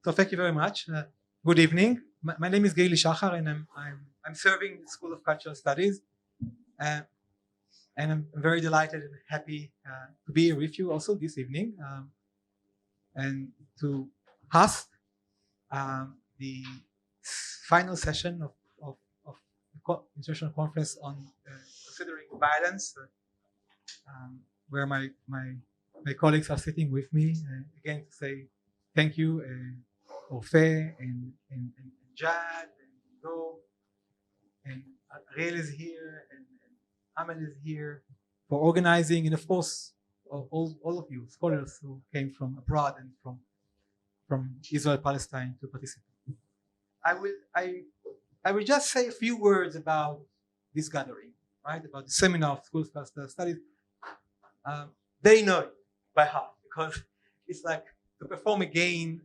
So thank you very much. Good evening. My name is Galili Shahar, and I'm serving the School of Cultural Studies, and I'm very delighted and happy to be here with you also this evening, and to host the final session of the international conference on considering violence, where my colleagues are sitting with me. Again, to say thank you, Ofe and Jad and Do, and Ariel is here, and Amal is here for organizing, and of course all of you scholars who came from abroad and from Israel, Palestine to participate. I will just say a few words about this gathering, right? About the seminar of School of Cultural Studies. They know it by heart because it's like to perform again.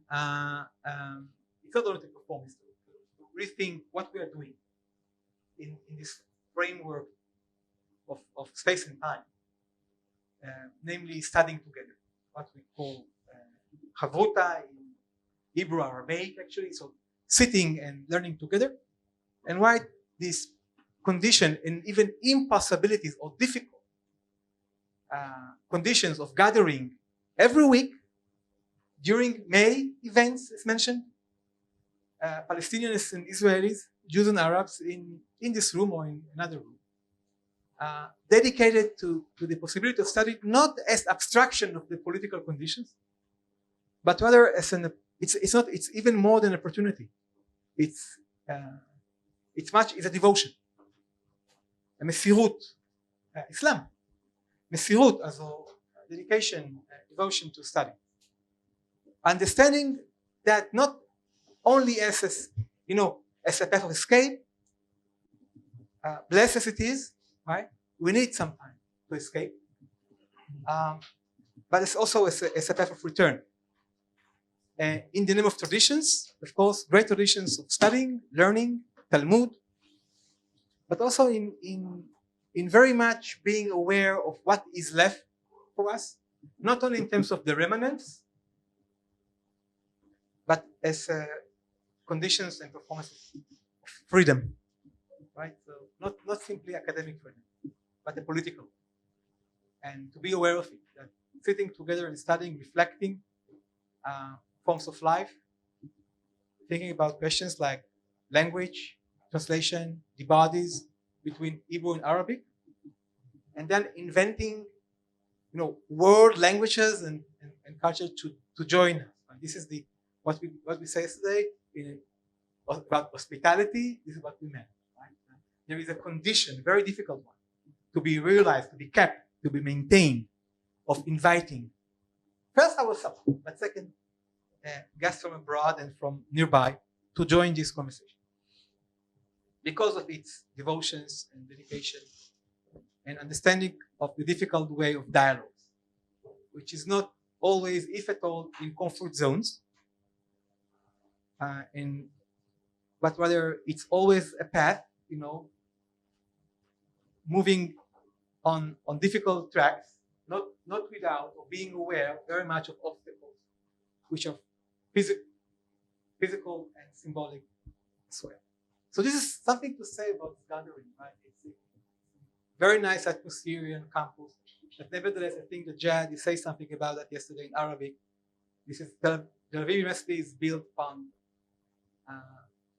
It's not only to perform; it's to rethink what we are doing in this framework of space and time, namely studying together, what we call Chavruta in Hebrew Aramaic, actually. So sitting and learning together, and why this condition and even impossibilities or difficult conditions of gathering every week during May events, as mentioned, Palestinians and Israelis, Jews and Arabs in this room or in another room, dedicated to the possibility of study not as abstraction of the political conditions, but rather as it's even more than opportunity. It's a devotion, a mesirut, Islam, mesirut as a dedication, devotion to study. Understanding that not only as a path of escape, blessed as it is, right? We need some time to escape, but it's also as a path of return. In the name of traditions, of course, great traditions of studying, learning, Talmud, but also in very much being aware of what is left for us, not only in terms of the remnants, but as conditions and performances of freedom, right? So not simply academic freedom, but the political, and to be aware of it. That sitting together and studying, reflecting forms of life, thinking about questions like language, translation, the bodies between Hebrew and Arabic, and then inventing, world languages and culture to join us. This is what we say yesterday about hospitality. This is what we meant. Right? There is a condition, very difficult one, to be realized, to be kept, to be maintained, of inviting first ourselves, but second, guests from abroad and from nearby to join this conversation because of its devotions and dedication and understanding of the difficult way of dialogues, which is not always, if at all, in comfort zones, but rather it's always a path, moving on difficult tracks, not without or being aware very much of obstacles, which are physical and symbolic as well. So this is something to say about this gathering, right? It's a very nice atmosphere on campus, but nevertheless, I think that Jad, you say something about that yesterday in Arabic. This is Tel-Aviv University is built upon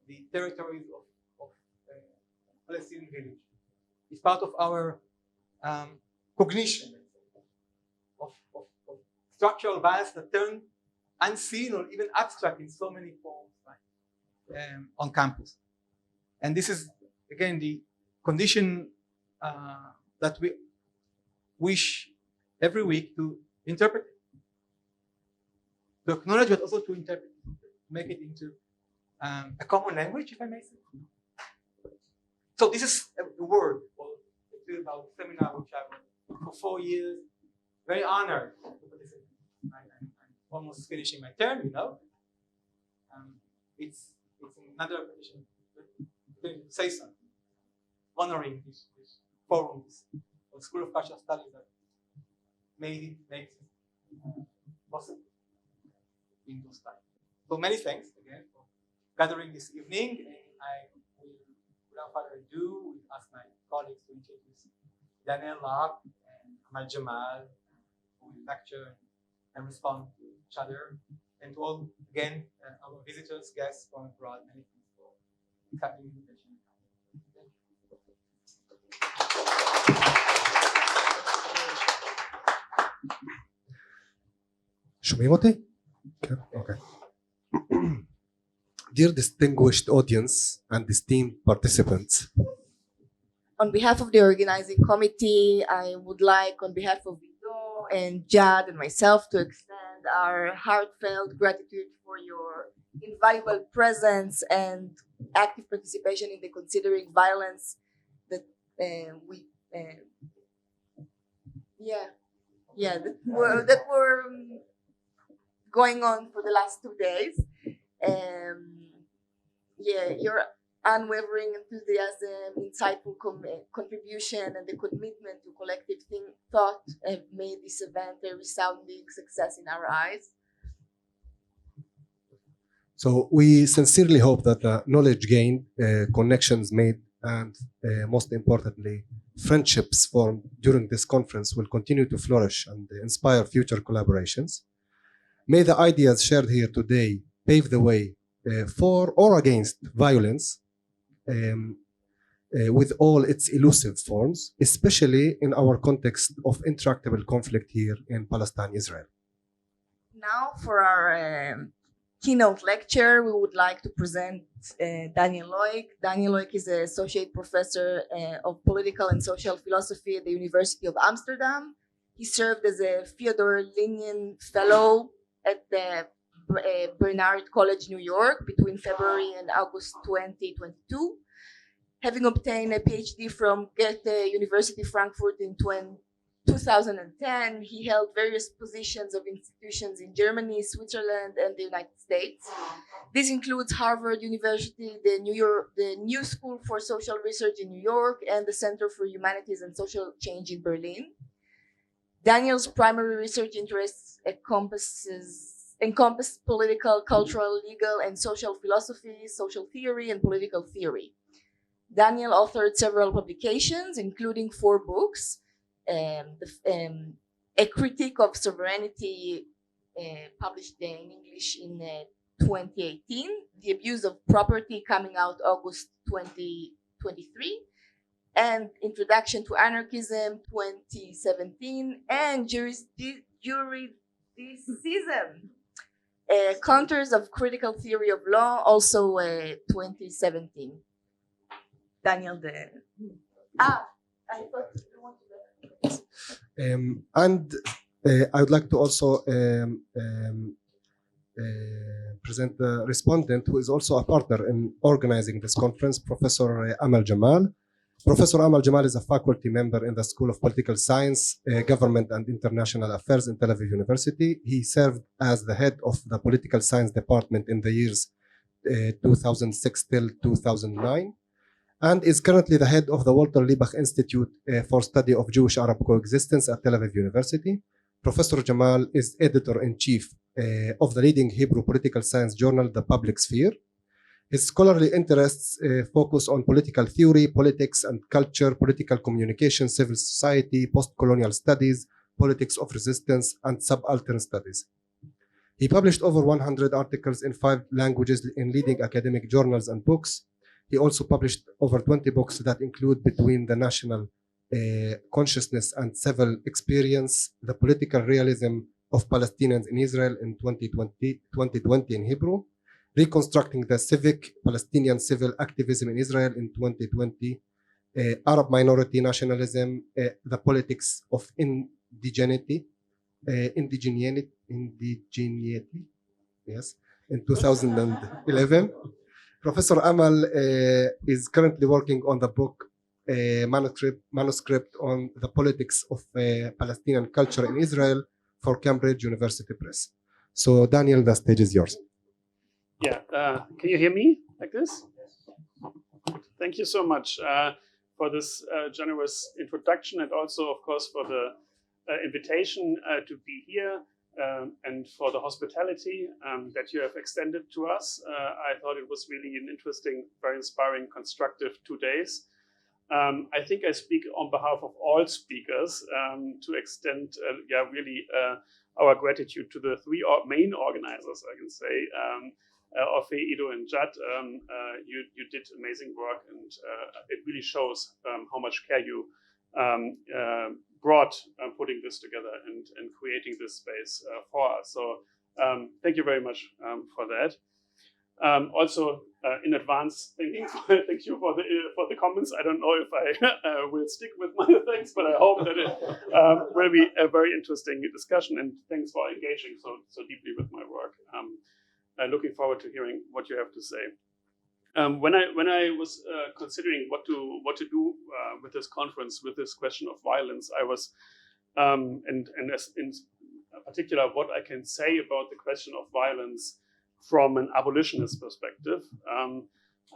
the territories of Palestinian village. It's part of our cognition of structural bias that turn unseen or even abstract in so many forms, right, on campus. And this is, again, the condition that we wish every week to interpret, to acknowledge, but also to interpret, to make it into a common language, if I may say. So this is a word about seminar which I was for 4 years, very honored to participate. I'm almost finishing my term, It's another occasion to say something, honoring this forum, this School of Cultural Studies that made it possible in those times. So many thanks again for gathering this evening. I will, without further ado, ask my colleagues to introduce Daniel Loick and Amal Jammal, who will lecture and respond to each other, and to all, again, our visitors, guests from abroad. Many thanks for accepting the invitation. שומעים אותי? כן, אוקיי. Dear distinguished audience and esteemed participants, on behalf of the organizing committee, I would like, on behalf of Ido and Jad and myself, to extend our heartfelt gratitude for your invaluable presence and active participation in the Considering Violence that that were going on for the last 2 days. Your unwavering enthusiasm, insightful contribution, and the commitment to collective thought have made this event a resounding success in our eyes. so we sincerely hope that the knowledge gained, connections made, and most importantly, friendships formed during this conference will continue to flourish and inspire future collaborations. May the ideas shared here today pave the way for or against violence with all its elusive forms, especially in our context of intractable conflict here in Palestine-Israel. Now for our keynote lecture, we would like to present Daniel Loick. Daniel Loick is an associate professor of political and social philosophy at the University of Amsterdam. He served as a Fyodor Lenin Fellow at the Barnard College, New York, between February and August 2022. Having obtained a PhD from Goethe University Frankfurt in 2010, he held various positions of institutions in Germany, Switzerland, and the United States. This includes Harvard University, the New School for Social Research in New York, and the Center for Humanities and Social Change in Berlin. Daniel's primary research interests encompass political, cultural, legal, and social philosophy, social theory, and political theory. Daniel authored several publications, including 4 books: A Critique of Sovereignty, published in English in 2018, The Abuse of Property, coming out August 2023, and Introduction to Anarchism, 2017, and Jurisdicism, Contours of Critical Theory of Law, also 2017. Daniel, I thought you wanted and I would like to also present the respondent, who is also a partner in organizing this conference, Professor Amal Jammal. Professor Amal Jammal is a faculty member in the School of Political Science, Government and International Affairs in Tel-Aviv University. He served as the head of the Political Science Department in the years 2006 till 2009. And is currently the head of the Walter Liebach Institute for Study of Jewish-Arab Coexistence at Tel Aviv University. Professor Jammal is editor-in-chief of the leading Hebrew political science journal, The Public Sphere. His scholarly interests focus on political theory, politics and culture, political communication, civil society, post-colonial studies, politics of resistance, and subaltern studies. He published over 100 articles in 5 languages in leading academic journals and books. He also published over 20 books that include Between the National Consciousness and Civil Experience, The Political Realism of Palestinians in Israel in 2020 in Hebrew, Reconstructing the Civic Palestinian Civil Activism in Israel in 2020, Arab Minority Nationalism, The Politics of Indigeneity, yes, in 2011. Professor Amal is currently working on the book manuscript on the politics of Palestinian culture in Israel for Cambridge University Press. So Daniel, the stage is yours. Yeah, can you hear me like this? Thank you so much for this generous introduction, and also, of course, for the invitation to be here. and for the hospitality that you have extended to us. I thought it was really an interesting, very inspiring, constructive 2 days. I think I speak on behalf of all speakers to extend, really our gratitude to the three main organizers, I can say, Ofe, Ido, and Jad. You did amazing work, and it really shows how much care you brought putting this together and creating this space for us. So thank you very much for that. Also, in advance, thank you for the comments. I don't know if I will stick with my thanks, but I hope that it will be a very interesting discussion. And thanks for engaging so deeply with my work. Looking forward to hearing what you have to say. When I was considering what to do with this conference, with this question of violence, I was and as in particular what I can say about the question of violence from an abolitionist perspective,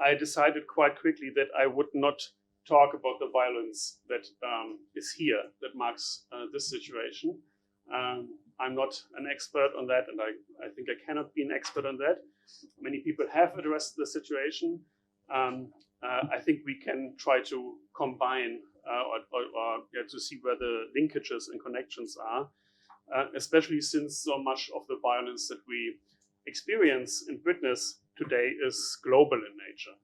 I decided quite quickly that I would not talk about the violence that is here, that marks this situation. I'm not an expert on that, and I think I cannot be an expert on that. Many people have addressed the situation. I think we can try to combine or to see where the linkages and connections are, especially since so much of the violence that we experience and witness today is global in nature.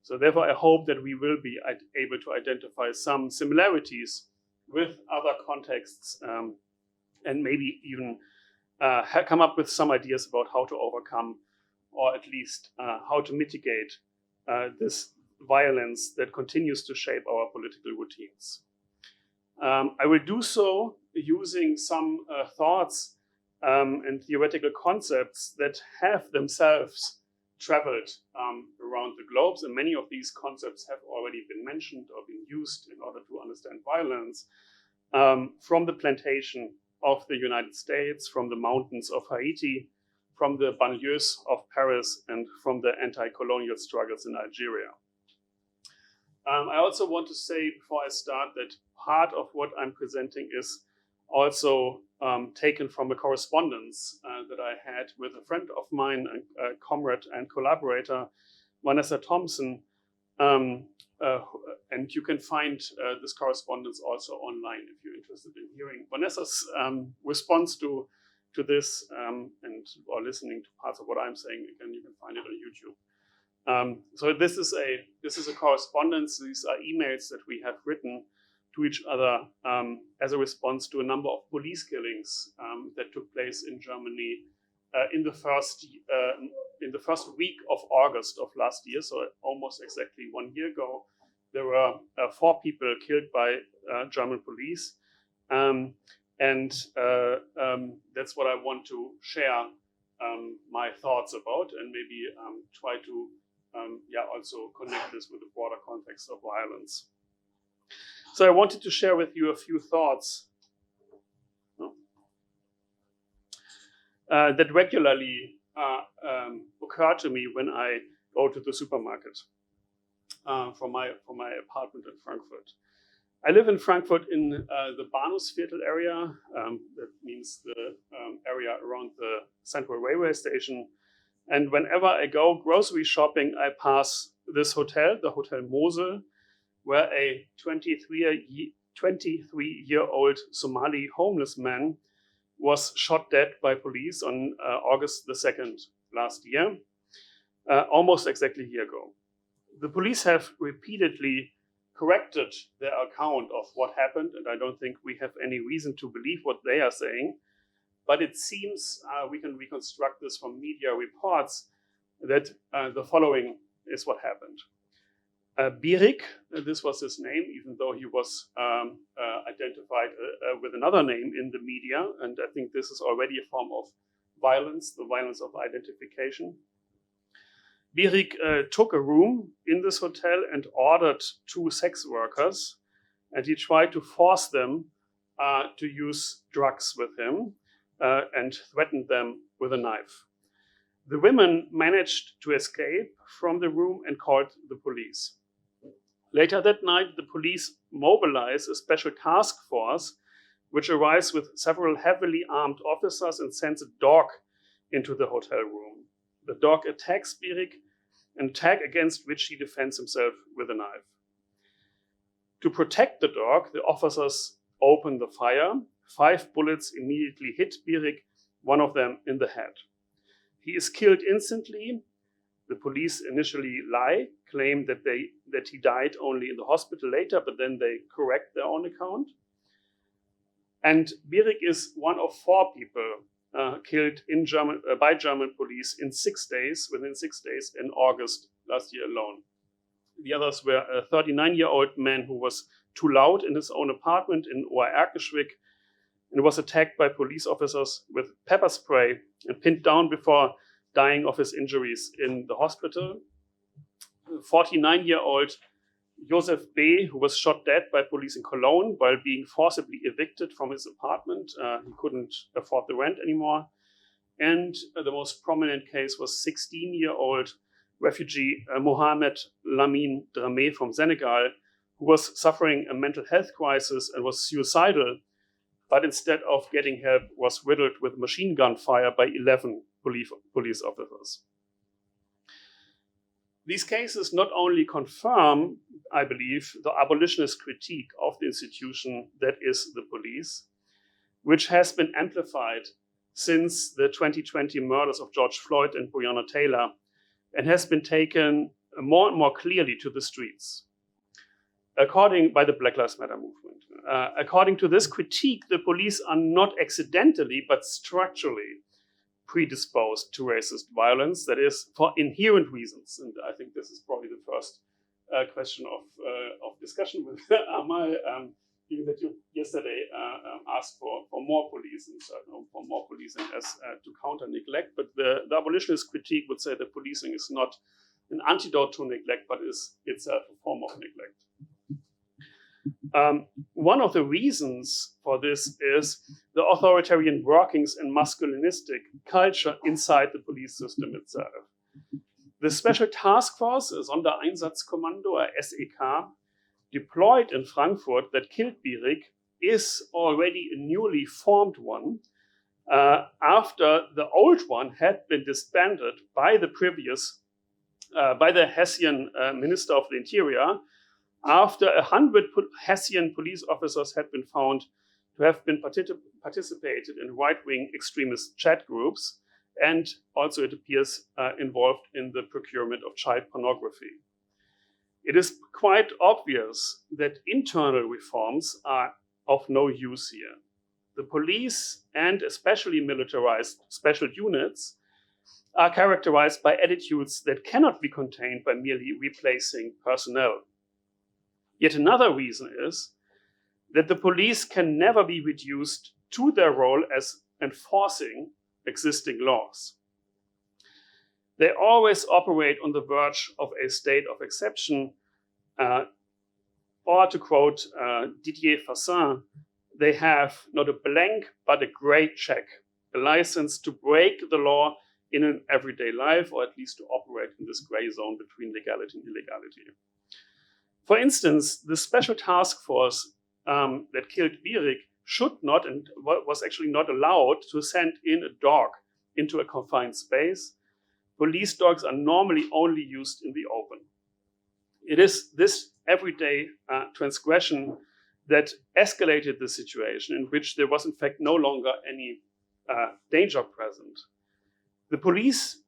So therefore, I hope that we will be able to identify some similarities with other contexts and maybe even come up with some ideas about how to overcome or at least how to mitigate this violence that continues to shape our political routines. I will do so using some thoughts and theoretical concepts that have themselves traveled around the globe, and many of these concepts have already been mentioned or been used in order to understand violence, from the plantation of the United States, from the mountains of Haiti, from the banlieues of Paris, and from the anti-colonial struggles in Algeria. I also want to say before I start that part of what I'm presenting is also taken from a correspondence that I had with a friend of mine, a comrade and collaborator, Vanessa Thompson. And you can find this correspondence also online if you're interested in hearing Vanessa's response to this or listening to parts of what I'm saying. Again, you can find it on YouTube. So this is a correspondence. These are emails that we have written to each other as a response to a number of police killings that took place in Germany in the first week of August of last year, so almost exactly 1 year ago. There were 4 people killed by German police, and that's what I want to share my thoughts about, and maybe try to also connect this with the broader context of violence. So I wanted to share with you a few thoughts that regularly occur to me when I go to the supermarket from my apartment in Frankfurt. I live in Frankfurt in the Bahnhofsviertel area. That means the area around the Central Railway Station. And whenever I go grocery shopping, I pass this hotel, the Hotel Mosel, where a 23-year-old Somali homeless man was shot dead by police on August the 2nd last year, almost exactly a year ago. The police have repeatedly corrected their account of what happened, and I don't think we have any reason to believe what they are saying. But it seems we can reconstruct this from media reports that the following is what happened. Birik, this was his name, even though he was identified with another name in the media, and I think this is already a form of violence, the violence of identification. Birik took a room in this hotel and ordered 2 sex workers, and he tried to force them to use drugs with him and threatened them with a knife. The women managed to escape from the room and called the police. Later that night, the police mobilized a special task force which arrives with several heavily armed officers and sends a dog into the hotel room. The dog attacks Birik, an attack against which he defends himself with a knife. To protect the dog, the officers open the fire. 5 bullets immediately hit Birik, one of them in the head. He is killed instantly. The police initially lie, claim that he died only in the hospital later, but then they correct their own account. And Birik is one of 4 people killed by German police in 6 days, within 6 days in August last year alone. The others were a 39-year-old man who was too loud in his own apartment in Oer-Erkenschwick and was attacked by police officers with pepper spray and pinned down before dying of his injuries in the hospital. 49-year-old Josef B., who was shot dead by police in Cologne while being forcibly evicted from his apartment. He couldn't afford the rent anymore. And the most prominent case was 16-year-old refugee Mohamed Lamine Dramé from Senegal, who was suffering a mental health crisis and was suicidal, but instead of getting help was riddled with machine gun fire by 11 police officers. These cases not only confirm, I believe, the abolitionist critique of the institution that is the police, which has been amplified since the 2020 murders of George Floyd and Breonna Taylor, and has been taken more and more clearly to the streets. By the Black Lives Matter movement. According to this critique, the police are not accidentally, but structurally predisposed to racist violence, that is, for inherent reasons. And I think this is probably the first question of discussion with Amal, given that you yesterday asked for more police and for more policing as to counter neglect. But the abolitionist critique would say that policing is not an antidote to neglect, but is itself a form of neglect. One of the reasons for this is the authoritarian workings and masculinistic culture inside the police system itself. The Special Task Force, Sondereinsatzkommando, or SEK, deployed in Frankfurt that killed Birik is already a newly formed one after the old one had been disbanded by by the Hessian Minister of the Interior, after 100 Hessian police officers had been found to have been participated in right-wing extremist chat groups, and also, it appears, involved in the procurement of child pornography. It is quite obvious that internal reforms are of no use here. The police, and especially militarized special units, are characterized by attitudes that cannot be contained by merely replacing personnel. Yet another reason is that the police can never be reduced to their role as enforcing existing laws. They always operate on the verge of a state of exception, or to quote Didier Fassin, they have not a blank but a gray check, a license to break the law in an everyday life, or at least to operate in this gray zone between legality and illegality. For instance, the Special Task Force that killed Birik should not and was actually not allowed to send in a dog into a confined space. Police dogs are normally only used in the open. It is this everyday transgression that escalated the situation, in which there was in fact no longer any danger present. The police,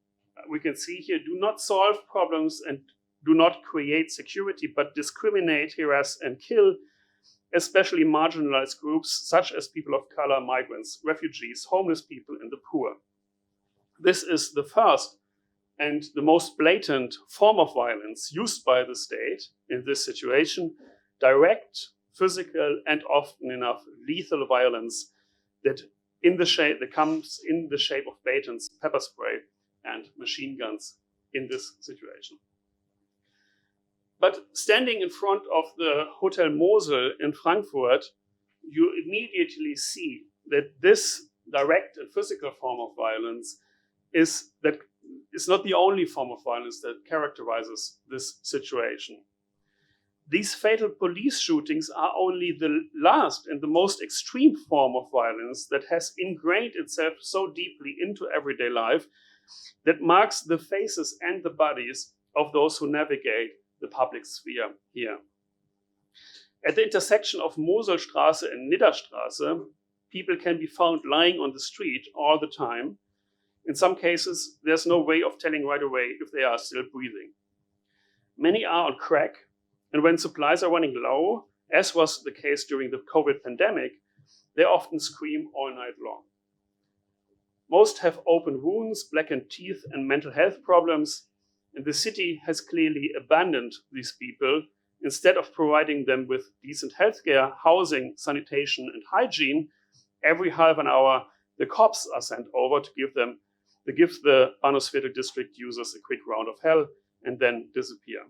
we can see here, do not solve problems and do not create security, but discriminate, harass, and kill especially marginalized groups such as people of color, migrants, refugees, homeless people, and the poor. This is the first and the most blatant form of violence used by the state in this situation, direct, physical, and often enough lethal violence that comes in the shape of batons, pepper spray, and machine guns in this situation. But standing in front of the Hotel Mosel in Frankfurt, you immediately see that this direct and physical form of violence is not the only form of violence that characterizes this situation. these fatal police shootings are only the last and the most extreme form of violence that has ingrained itself so deeply into everyday life that marks the faces and the bodies of those who navigate the public sphere here. At the intersection of Moselstraße and Nidderstraße, people can be found lying on the street all the time. In some cases, there's no way of telling right away if they are still breathing. Many are on crack, and when supplies are running low, as was the case during the COVID pandemic, they often scream all night long. Most have open wounds, blackened teeth, and mental health problems, and the city has clearly abandoned these people. Instead of providing them with decent healthcare, housing, sanitation, and hygiene, every half an hour, the cops are sent over to give the Bahnhofsviertel district users a quick round of hell and then disappear.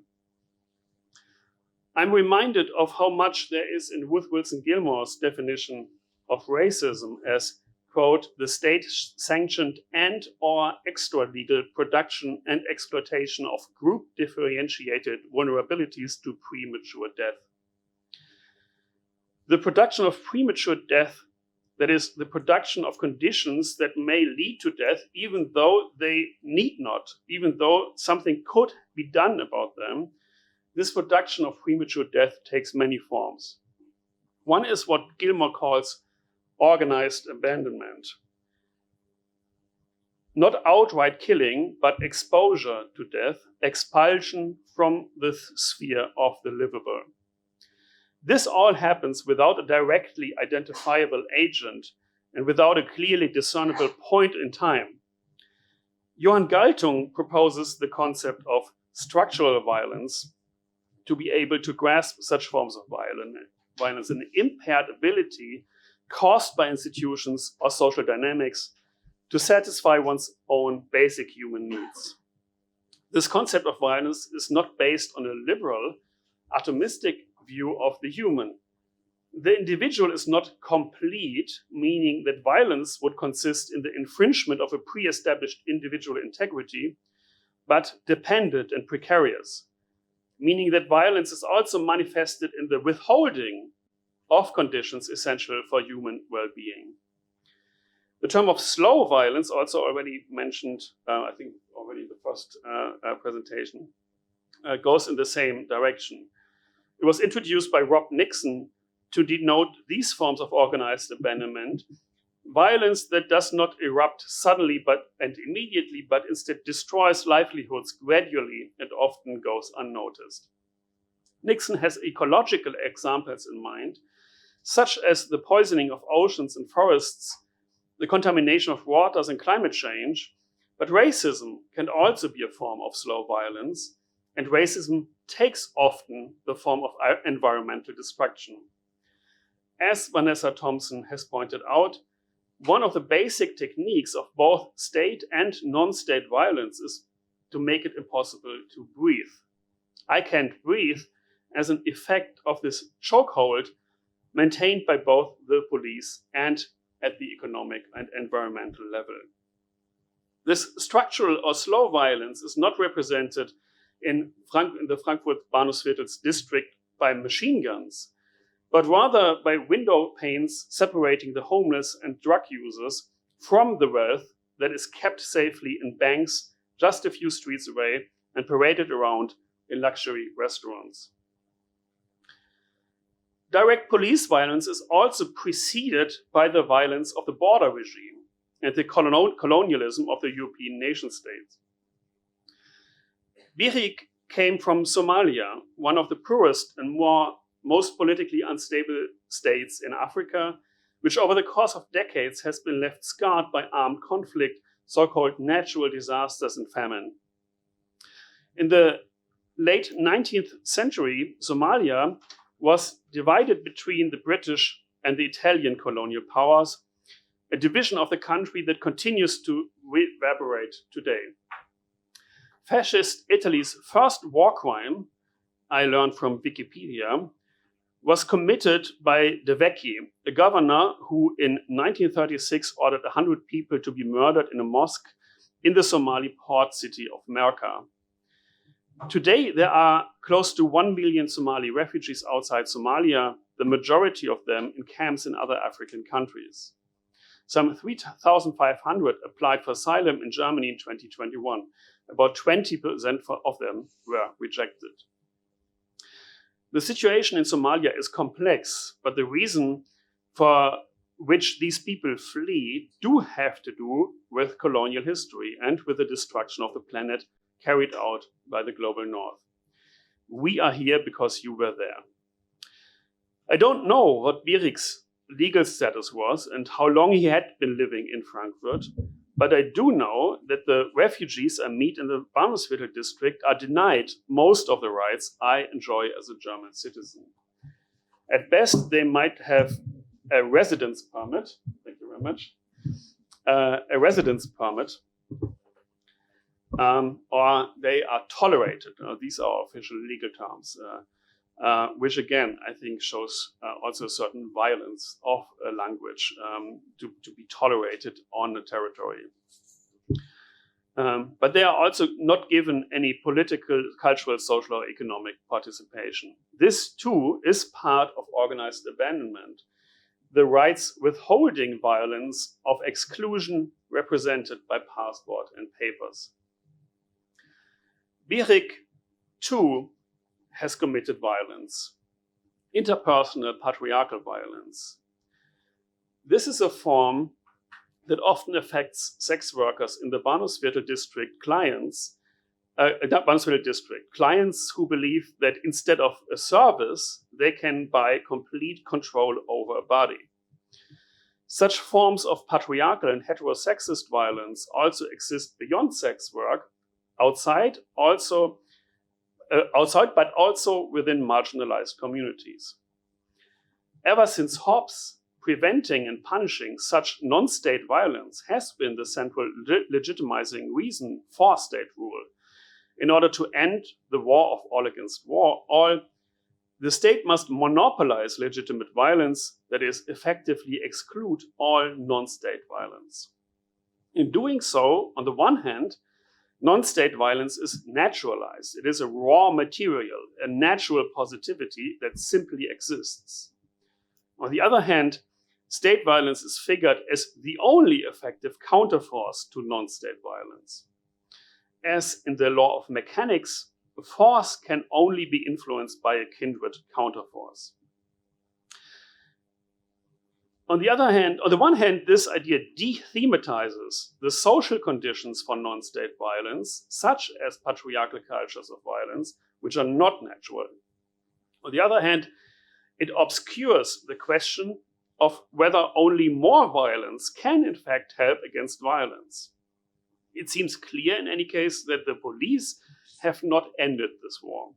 I'm reminded of how much there is in Ruth Wilson Gilmore's definition of racism as, quote, the state-sanctioned and or extra-legal production and exploitation of group-differentiated vulnerabilities to premature death. The production of premature death, that is, the production of conditions that may lead to death even though they need not, even though something could be done about them, this production of premature death takes many forms. One is what Gilmore calls organized abandonment. Not outright killing, but exposure to death, expulsion from the sphere of the livable. This all happens without a directly identifiable agent and without a clearly discernible point in time. Johann Galtung proposes the concept of structural violence to be able to grasp such forms of violence, an impaired ability caused by institutions or social dynamics to satisfy one's own basic human needs. This concept of violence is not based on a liberal, atomistic view of the human. The individual is not complete, meaning that violence would consist in the infringement of a pre-established individual integrity, but dependent and precarious, meaning that violence is also manifested in the withholding of conditions essential for human well-being. The term of slow violence, also already mentioned, I think already in the first presentation, goes in the same direction. It was introduced by Rob Nixon to denote these forms of organized abandonment, violence that does not erupt suddenly and immediately, but instead destroys livelihoods gradually and often goes unnoticed. Nixon has ecological examples in mind, such as the poisoning of oceans and forests, the contamination of waters and climate change, but racism can also be a form of slow violence, and racism takes often the form of environmental destruction. As Vanessa Thompson has pointed out, one of the basic techniques of both state and non-state violence is to make it impossible to breathe. I can't breathe as an effect of this chokehold maintained by both the police and at the economic and environmental level. This structural or slow violence is not represented in the Frankfurt Bahnhofsviertel's district by machine guns, but rather by window panes separating the homeless and drug users from the wealth that is kept safely in banks just a few streets away and paraded around in luxury restaurants. Direct police violence is also preceded by the violence of the border regime and the colonialism of the European nation states. Birik came from Somalia, one of the poorest and most politically unstable states in Africa, which over the course of decades has been left scarred by armed conflict, so-called natural disasters and famine. In the late 19th century, Somalia was divided between the British and the Italian colonial powers, a division of the country that continues to reverberate today. Fascist Italy's first war crime, I learned from Wikipedia, was committed by De Vecchi, a governor who in 1936 ordered 100 people to be murdered in a mosque in the Somali port city of Merka. Today, there are close to 1 million Somali refugees outside Somalia, the majority of them in camps in other African countries. Some 3,500 applied for asylum in Germany in 2021. About 20% of them were rejected. The situation in Somalia is complex, but the reason for which these people flee do have to do with colonial history and with the destruction of the planet carried out by the global north. We are here because you were there. I don't know what Birik's legal status was and how long he had been living in Frankfurt, but I do know that the refugees I meet in the Bahnhofsviertel district are denied most of the rights I enjoy as a German citizen. At best, they might have a residence permit, thank you very much, a residence permit, or they are tolerated. These are official legal terms, which again, I think shows also a certain violence of a language to be tolerated on the territory. But they are also not given any political, cultural, social, or economic participation. This too is part of organized abandonment. The rights withholding violence of exclusion represented by passport and papers. Birik, too, has committed violence, interpersonal patriarchal violence. This is a form that often affects sex workers in the Bahnhofsviertel district clients who believe that instead of a service, they can buy complete control over a body. Such forms of patriarchal and heterosexist violence also exist beyond sex work, outside, but also within marginalized communities. Ever since Hobbes, preventing and punishing such non-state violence has been the central legitimizing reason for state rule. In order to end the war of all against all, the state must monopolize legitimate violence, that is, effectively exclude all non-state violence. In doing so, on the one hand, non-state violence is naturalized. It is a raw material, a natural positivity that simply exists. On the other hand, state violence is figured as the only effective counterforce to non-state violence. As in the law of mechanics, force can only be influenced by a kindred counterforce. On the one hand, this idea dethematizes the social conditions for non-state violence, such as patriarchal cultures of violence, which are not natural. On the other hand, it obscures the question of whether only more violence can in fact help against violence. It seems clear in any case that the police have not ended this war.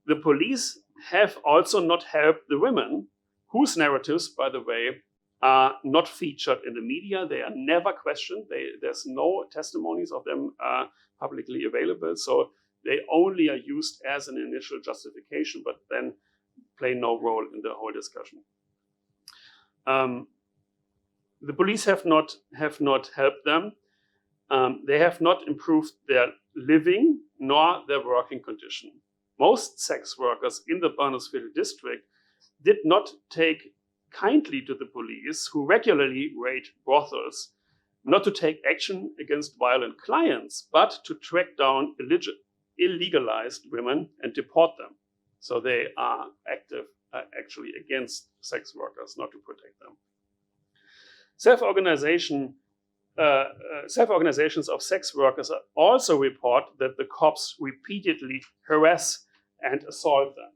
The police have also not helped the women, whose narratives, by the way, are not featured in the media. They are never questioned. There's no testimonies of them publicly available. So they only are used as an initial justification, but then play no role in the whole discussion. The police have not helped them. They have not improved their living nor their working condition. Most sex workers in the Bahnhofsviertel district did not take kindly to the police, who regularly raid brothels, not to take action against violent clients, but to track down illegalized women and deport them. So they are active actually against sex workers, not to protect them. Self-organizations of sex workers also report that the cops repeatedly harass and assault them.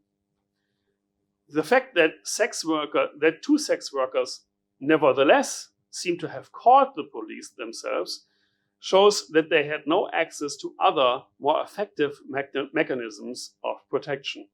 The fact that two sex workers nevertheless seem to have called the police themselves shows that they had no access to other, more effective mechanisms of protection.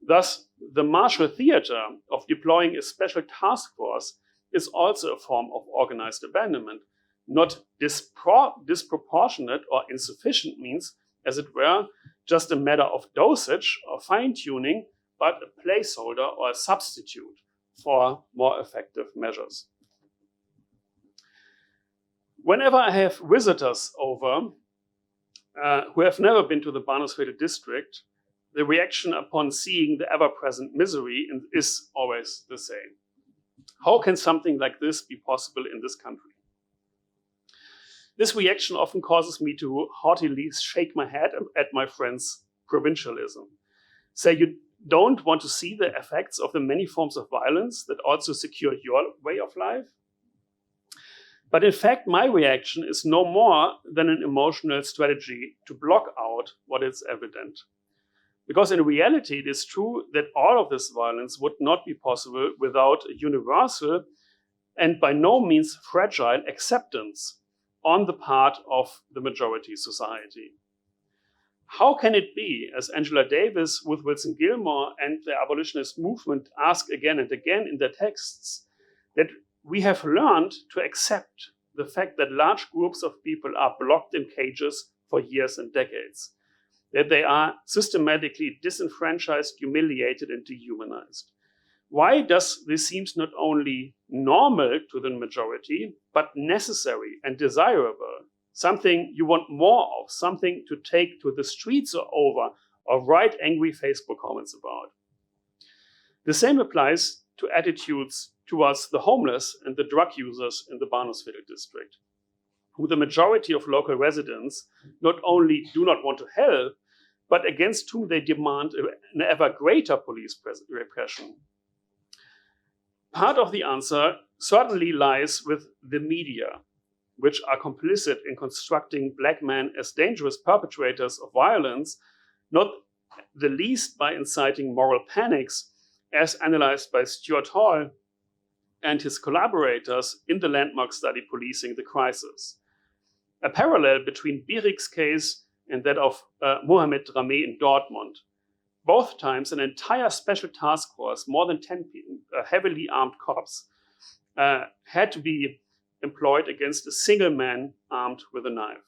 Thus, the martial theater of deploying a special task force is also a form of organized abandonment, not disproportionate or insufficient means, as it were, just a matter of dosage or fine-tuning, but a placeholder or a substitute for more effective measures. Whenever I have visitors over, who have never been to the Bahnhofsviertel district, the reaction upon seeing the ever-present misery is always the same. How can something like this be possible in this country? This reaction often causes me to haughtily shake my head at my friends' provincialism. Say you don't want to see the effects of the many forms of violence that also secure your way of life? But in fact, my reaction is no more than an emotional strategy to block out what is evident. Because in reality, it is true that all of this violence would not be possible without a universal and by no means fragile acceptance on the part of the majority society. How can it be, as Angela Davis with Wilson Gilmore and the abolitionist movement ask again and again in their texts, that we have learned to accept the fact that large groups of people are blocked in cages for years and decades, that they are systematically disenfranchised, humiliated, and dehumanized? Why does this seem not only normal to the majority, but necessary and desirable? Something you want more of, something to take to the streets or write angry Facebook comments about. The same applies to attitudes towards the homeless and the drug users in the Bahnhofsviertel district, who the majority of local residents not only do not want to help, but against whom they demand an ever greater police repression. Part of the answer certainly lies with the media, which are complicit in constructing black men as dangerous perpetrators of violence, not the least by inciting moral panics, as analyzed by Stuart Hall and his collaborators in the landmark study Policing the Crisis. A parallel between Birik's case and that of Mohamed Drameh in Dortmund. Both times, an entire special task force, more than 10 heavily armed cops, had to be employed against a single man armed with a knife.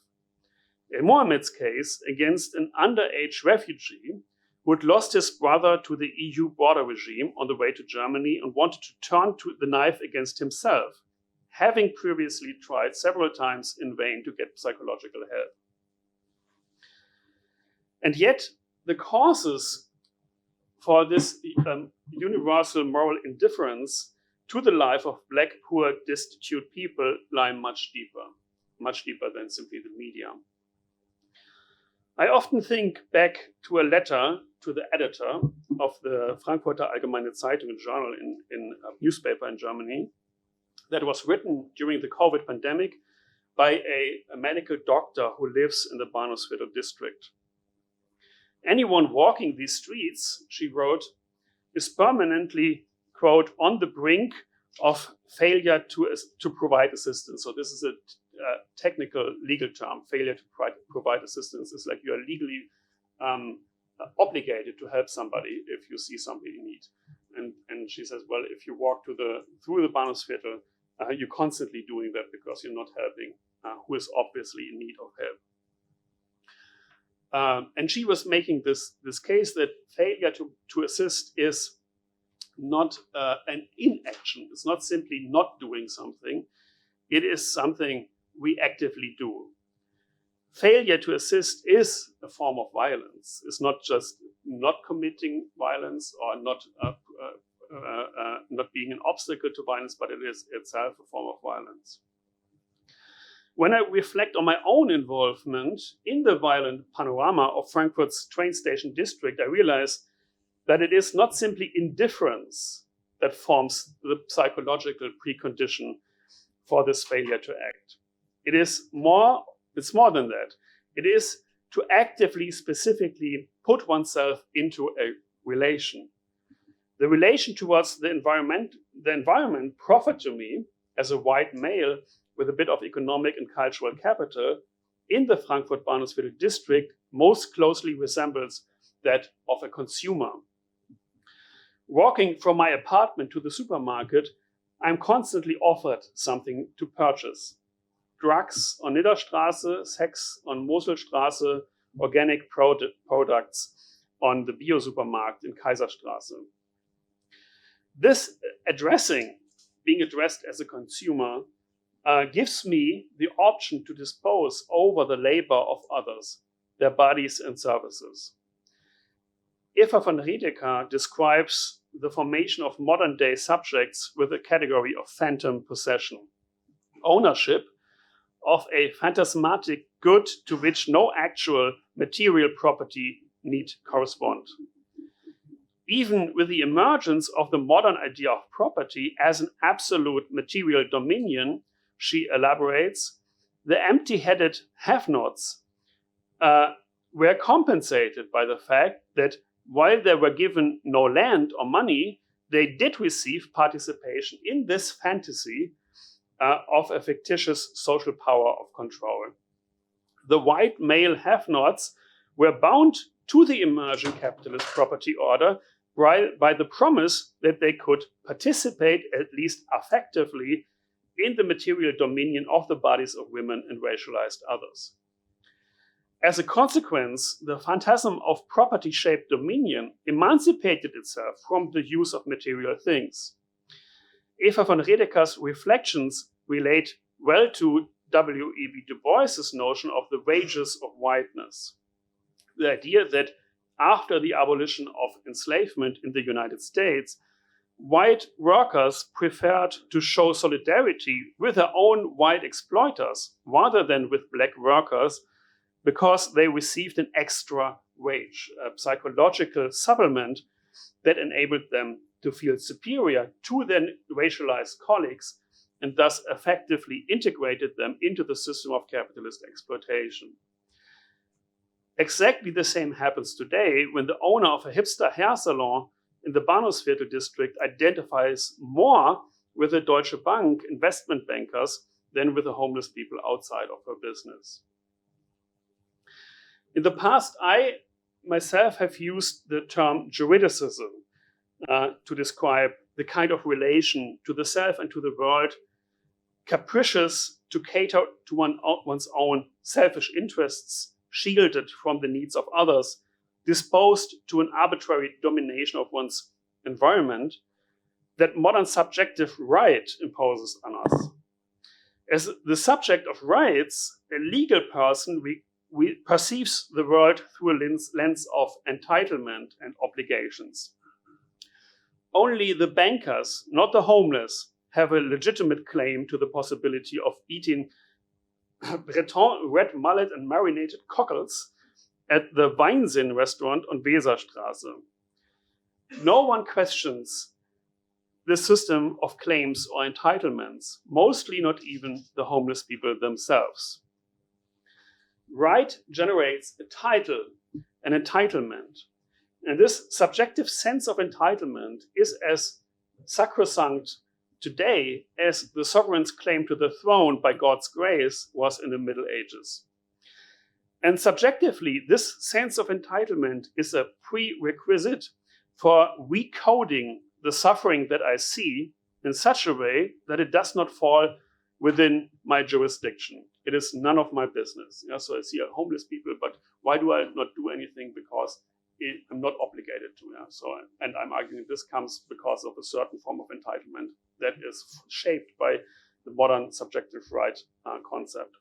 In Mohamed's case, against an underage refugee who had lost his brother to the EU border regime on the way to Germany and wanted to turn to the knife against himself, having previously tried several times in vain to get psychological help. And yet, the causes for this universal moral indifference to the life of black, poor, destitute people lie much deeper than simply the media. I often think back to a letter to the editor of the Frankfurter Allgemeine Zeitung, a journal in a newspaper in Germany, that was written during the COVID pandemic by a medical doctor who lives in the Bahnhofsviertel district. Anyone walking these streets, she wrote, is permanently, quote, on the brink of failure to provide assistance. So this is a technical legal term. Failure to provide assistance is like you are legally obligated to help somebody if you see somebody in need. And she says, well, if you walk through the Bahnhofsviertel, you're constantly doing that because you're not helping who is obviously in need of help. And she was making this case that failure to assist is not an inaction. It's not simply not doing something. It is something we actively do. Failure to assist is a form of violence. It's not just not committing violence or not being an obstacle to violence, but it is itself a form of violence. When I reflect on my own involvement in the violent panorama of Frankfurt's train station district, I realize that it is not simply indifference that forms the psychological precondition for this failure to act. It's more than that. It is to actively, specifically put oneself into a relation. The relation towards the environment proffered to me as a white male with a bit of economic and cultural capital in the Frankfurt Bahnhofsviertel district most closely resembles that of a consumer. Walking from my apartment to the supermarket, I'm constantly offered something to purchase. Drugs on Nidderstraße, sex on Moselstraße, organic products on the Bio-Supermarkt in Kaiserstraße. This being addressed as a consumer, gives me the option to dispose over the labor of others, their bodies and services. Eva von Redeker describes the formation of modern-day subjects with a category of phantom possession, ownership of a phantasmatic good to which no actual material property need correspond. Even with the emergence of the modern idea of property as an absolute material dominion, she elaborates, the empty-headed have-nots were compensated by the fact that while they were given no land or money, they did receive participation in this fantasy of a fictitious social power of control. The white male have-nots were bound to the emerging capitalist property order by the promise that they could participate, at least affectively, in the material dominion of the bodies of women and racialized others. As a consequence, the phantasm of property-shaped dominion emancipated itself from the use of material things. Eva von Redeker's reflections relate well to W.E.B. Du Bois's notion of the wages of whiteness. The idea that after the abolition of enslavement in the United States, white workers preferred to show solidarity with their own white exploiters rather than with black workers because they received an extra wage, a psychological supplement that enabled them to feel superior to their racialized colleagues and thus effectively integrated them into the system of capitalist exploitation. Exactly the same happens today when the owner of a hipster hair salon in the Bahnhofsviertel district identifies more with the Deutsche Bank investment bankers than with the homeless people outside of her business. In the past, I myself have used the term juridicism to describe the kind of relation to the self and to the world, capricious to cater to one's own selfish interests, shielded from the needs of others, disposed to an arbitrary domination of one's environment that modern subjective right imposes on us. As the subject of rights, a legal person we perceives the world through a lens of entitlement and obligations. Only the bankers, not the homeless, have a legitimate claim to the possibility of eating Breton red mullet and marinated cockles at the Weinsinn restaurant on Weserstraße. No one questions the system of claims or entitlements, mostly not even the homeless people themselves. Right generates a title, an entitlement. And this subjective sense of entitlement is as sacrosanct today as the sovereign's claim to the throne by God's grace was in the Middle Ages. And subjectively, this sense of entitlement is a prerequisite for recoding the suffering that I see in such a way that it does not fall within my jurisdiction. It is none of my business. Yeah, so I see homeless people, but why do I not do anything? Because I'm not obligated to. Yeah? And I'm arguing this comes because of a certain form of entitlement that is shaped by the modern subjective right concept.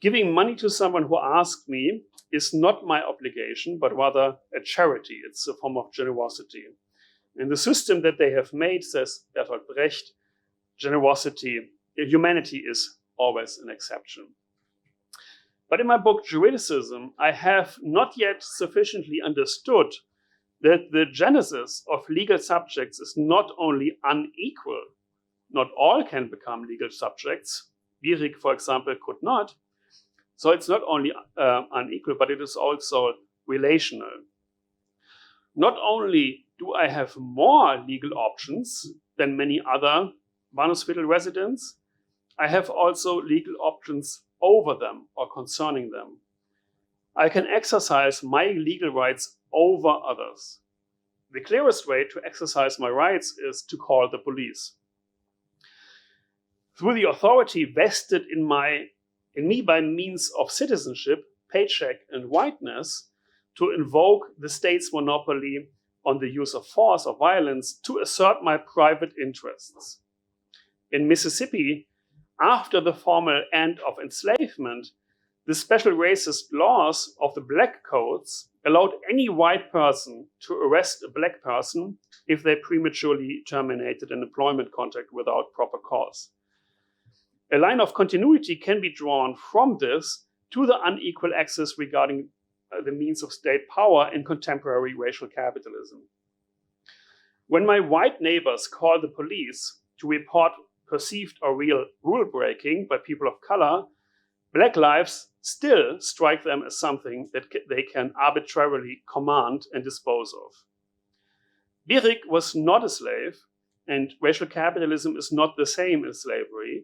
Giving money to someone who asks me is not my obligation, but rather a charity. It's a form of generosity. In the system that they have made, says Bertolt Brecht, humanity is always an exception. But in my book, Juridicism, I have not yet sufficiently understood that the genesis of legal subjects is not only unequal. Not all can become legal subjects. Wierig, for example, could not. So it's not only unequal, but it is also relational. Not only do I have more legal options than many other Bahnhofsviertel residents, I have also legal options over them or concerning them. I can exercise my legal rights over others. The clearest way to exercise my rights is to call the police. Through the authority vested in me by means of citizenship, paycheck, and whiteness, to invoke the state's monopoly on the use of force or violence to assert my private interests. In Mississippi, after the formal end of enslavement, The special racist laws of the black codes allowed any white person to arrest a black person if they prematurely terminated an employment contract without proper cause. A line of continuity can be drawn from this to the unequal access regarding the means of state power in contemporary racial capitalism. When my white neighbors call the police to report perceived or real rule breaking by people of color, black lives still strike them as something that they can arbitrarily command and dispose of. Birik was not a slave, and racial capitalism is not the same as slavery.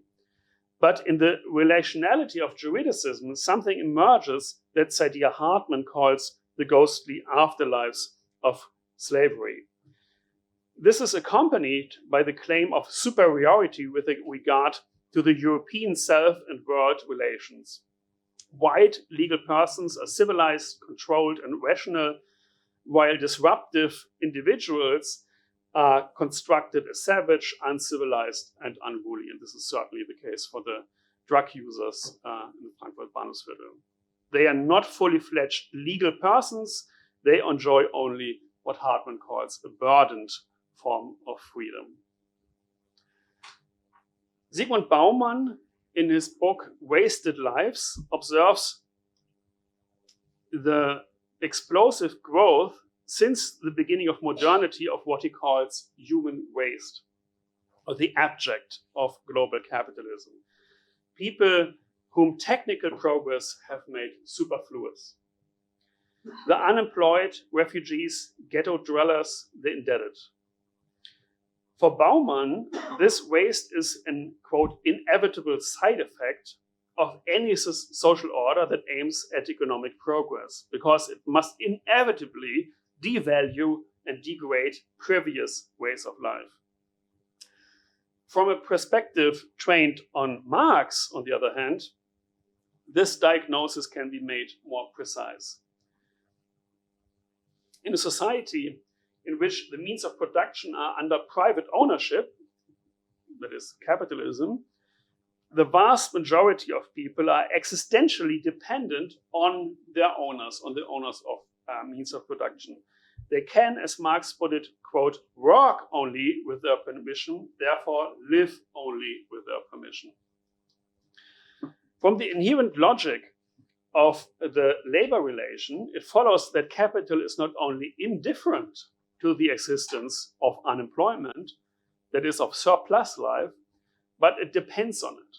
But in the relationality of juridicism, something emerges that Saidiya Hartman calls the ghostly afterlives of slavery. This is accompanied by the claim of superiority with regard to the European self and world relations. White legal persons are civilized, controlled, and rational, while disruptive individuals are constructed as savage, uncivilized, and unruly. And this is certainly the case for the drug users in the Frankfurt Bahnhofsviertel. They are not fully fledged legal persons. They enjoy only what Hartman calls a burdened form of freedom. Zygmunt Bauman, in his book Wasted Lives, observes the explosive growth since the beginning of modernity of what he calls human waste, or the abject of global capitalism. People whom technical progress have made superfluous. The unemployed, refugees, ghetto dwellers, the indebted. For Bauman, this waste is an, quote, inevitable side effect of any social order that aims at economic progress, because it must inevitably devalue and degrade previous ways of life. From a perspective trained on Marx, on the other hand, this diagnosis can be made more precise. In a society in which the means of production are under private ownership, that is capitalism, the vast majority of people are existentially dependent on their owners, on the owners of means of production. They can, as Marx put it, quote, work only with their permission, therefore live only with their permission. From the inherent logic of the labor relation, it follows that capital is not only indifferent to the existence of unemployment, that is of surplus life, but it depends on it.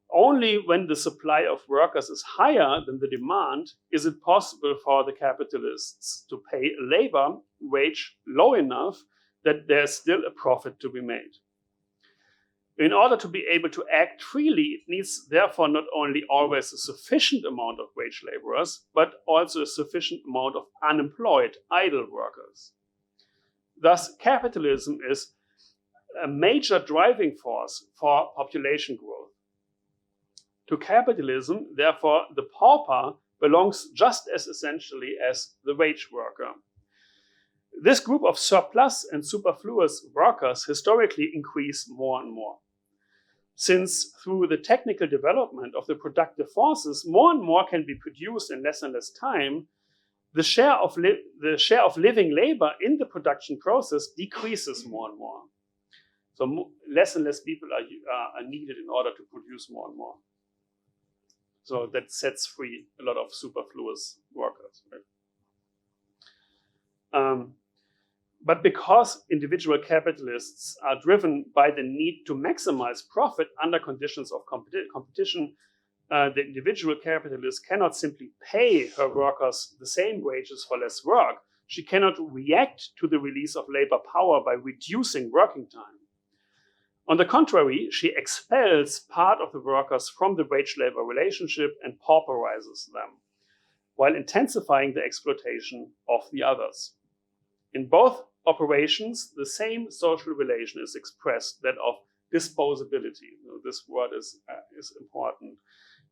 Only when the supply of workers is higher than the demand is it possible for the capitalists to pay a labor wage low enough that there's still a profit to be made. In order to be able to act freely, it needs therefore not only always a sufficient amount of wage laborers, but also a sufficient amount of unemployed idle workers. Thus, capitalism is a major driving force for population growth. To capitalism, therefore, the pauper belongs just as essentially as the wage worker. This group of surplus and superfluous workers historically increase more and more. Since through the technical development of the productive forces, more and more can be produced in less and less time, the share of living labor in the production process decreases more and more. So less and less people are needed in order to produce more and more. So that sets free a lot of superfluous workers. Right? But because individual capitalists are driven by the need to maximize profit under conditions of competition, the individual capitalist cannot simply pay her workers the same wages for less work. She cannot react to the release of labor power by reducing working time. On the contrary, she expels part of the workers from the wage-labor relationship and pauperizes them, while intensifying the exploitation of the others. In both operations, the same social relation is expressed, that of disposability. This word is important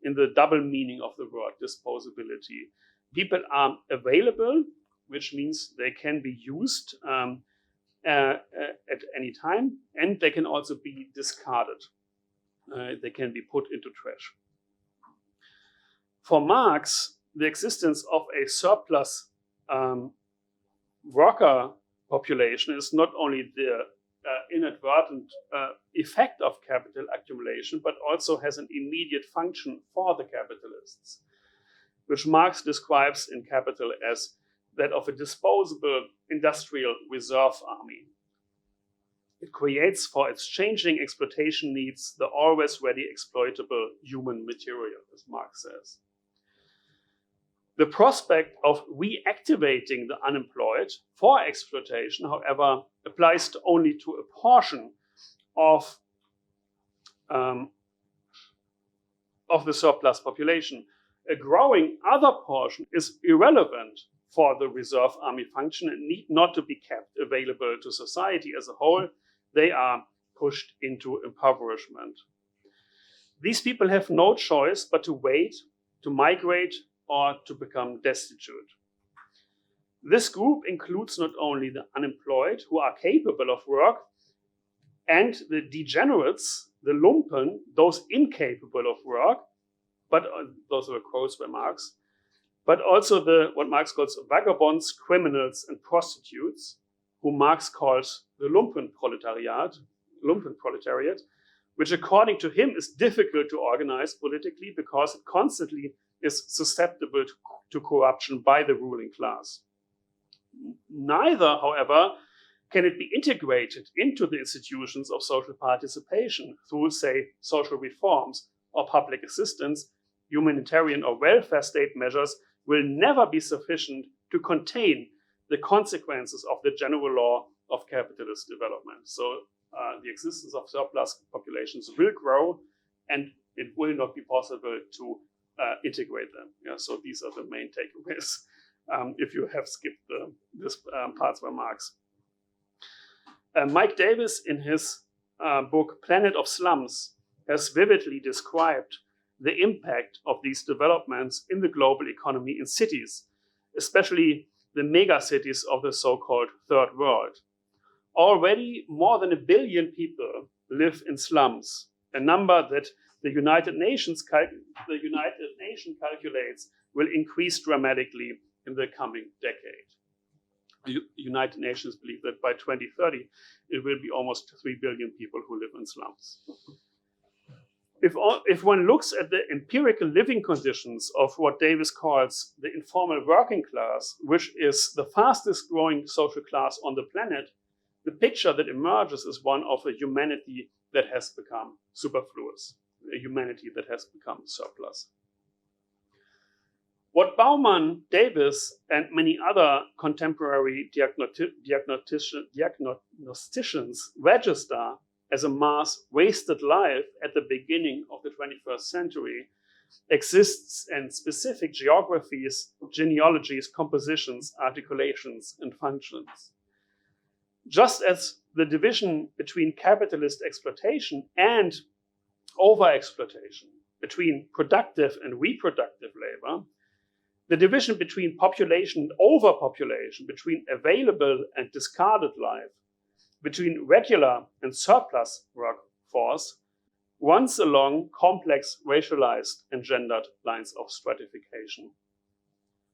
in the double meaning of the word disposability. People are available, which means they can be used at any time, and they can also be discarded. They can be put into trash. For Marx, the existence of a surplus worker population is not only the inadvertent effect of capital accumulation, but also has an immediate function for the capitalists, which Marx describes in Capital as that of a disposable industrial reserve army. It creates for its changing exploitation needs the always ready exploitable human material, as Marx says. The prospect of reactivating the unemployed for exploitation, however, applies only to a portion of the surplus population. A growing other portion is irrelevant for the reserve army function and need not to be kept available to society as a whole. They are pushed into impoverishment. These people have no choice but to wait, to migrate, or to become destitute. This group includes not only the unemployed who are capable of work and the degenerates, the lumpen, those incapable of work, but those were quotes by Marx, but also what Marx calls vagabonds, criminals, and prostitutes, who Marx calls the lumpen proletariat, which according to him is difficult to organize politically because it constantly is susceptible to corruption by the ruling class. Neither, however, can it be integrated into the institutions of social participation through, say, social reforms or public assistance. Humanitarian or welfare state measures will never be sufficient to contain the consequences of the general law of capitalist development. So the existence of surplus populations will grow, and it will not be possible to integrate them. Yeah, so these are the main takeaways if you have skipped this parts by Marx. Mike Davis, in his book Planet of Slums, has vividly described the impact of these developments in the global economy in cities, especially the mega cities of the so-called Third World. Already more than 1 billion people live in slums, a number that the United Nations calculates will increase dramatically in the coming decade. The United Nations believe that by 2030, it will be almost 3 billion people who live in slums. If one looks at the empirical living conditions of what Davis calls the informal working class, which is the fastest growing social class on the planet, the picture that emerges is one of a humanity that has become superfluous, a humanity that has become surplus. What Bauman, Davis, and many other contemporary diagnosticians register as a mass wasted life at the beginning of the 21st century exists in specific geographies, genealogies, compositions, articulations, and functions. Just as the division between capitalist exploitation and overexploitation, between productive and reproductive labor, the division between population and overpopulation, between available and discarded life, between regular and surplus workforce, runs along complex racialized and gendered lines of stratification.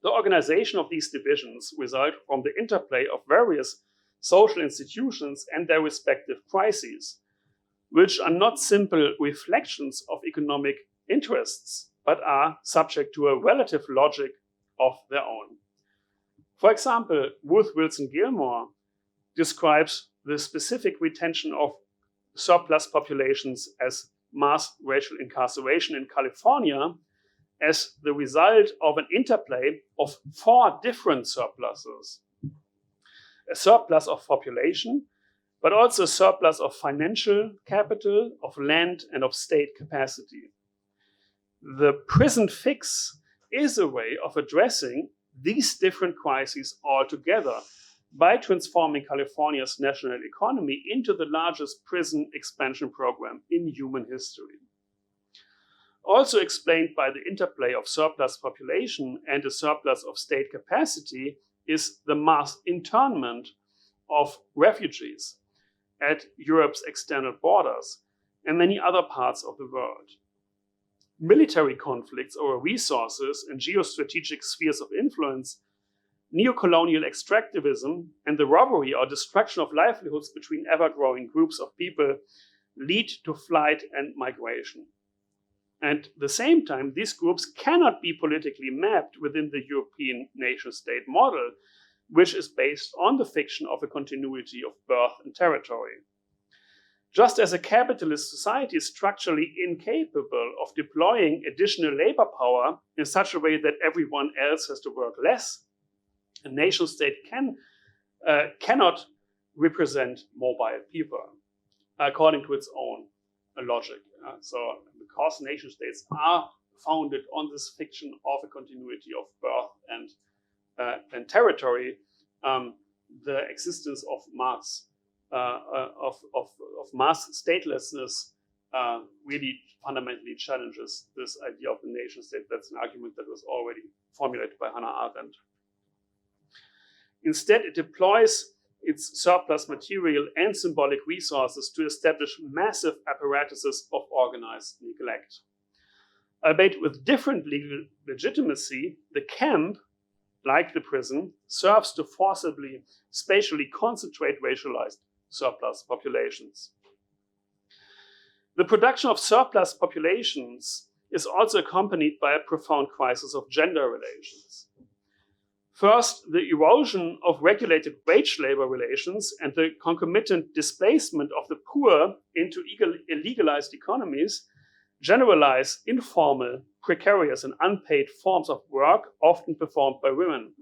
The organization of these divisions result from the interplay of various social institutions and their respective crises, which are not simple reflections of economic interests, but are subject to a relative logic of their own. For example, Ruth Wilson Gilmore describes the specific retention of surplus populations as mass racial incarceration in California as the result of an interplay of 4 different surpluses. A surplus of population, but also a surplus of financial capital, of land, and of state capacity. The prison fix is a way of addressing these different crises altogether by transforming California's national economy into the largest prison expansion program in human history. Also explained by the interplay of surplus population and a surplus of state capacity is the mass internment of refugees at Europe's external borders and many other parts of the world. military conflicts over resources and geostrategic spheres of influence, neocolonial extractivism, and the robbery or destruction of livelihoods between ever-growing groups of people lead to flight and migration. And at the same time, these groups cannot be politically mapped within the European nation-state model, which is based on the fiction of a continuity of birth and territory. Just as a capitalist society is structurally incapable of deploying additional labor power in such a way that everyone else has to work less, a nation-state cannot represent mobile people according to its own logic. So because nation-states are founded on this fiction of a continuity of birth and territory, the existence of mass statelessness really fundamentally challenges this idea of the nation-state. That's an argument that was already formulated by Hannah Arendt. Instead, it deploys its surplus material and symbolic resources to establish massive apparatuses of organized neglect. Albeit with different legal legitimacy, the camp, like the prison, serves to forcibly spatially concentrate racialized surplus populations. The production of surplus populations is also accompanied by a profound crisis of gender relations. First, the erosion of regulated wage labor relations and the concomitant displacement of the poor into illegalized economies generalize informal, precarious, and unpaid forms of work often performed by women,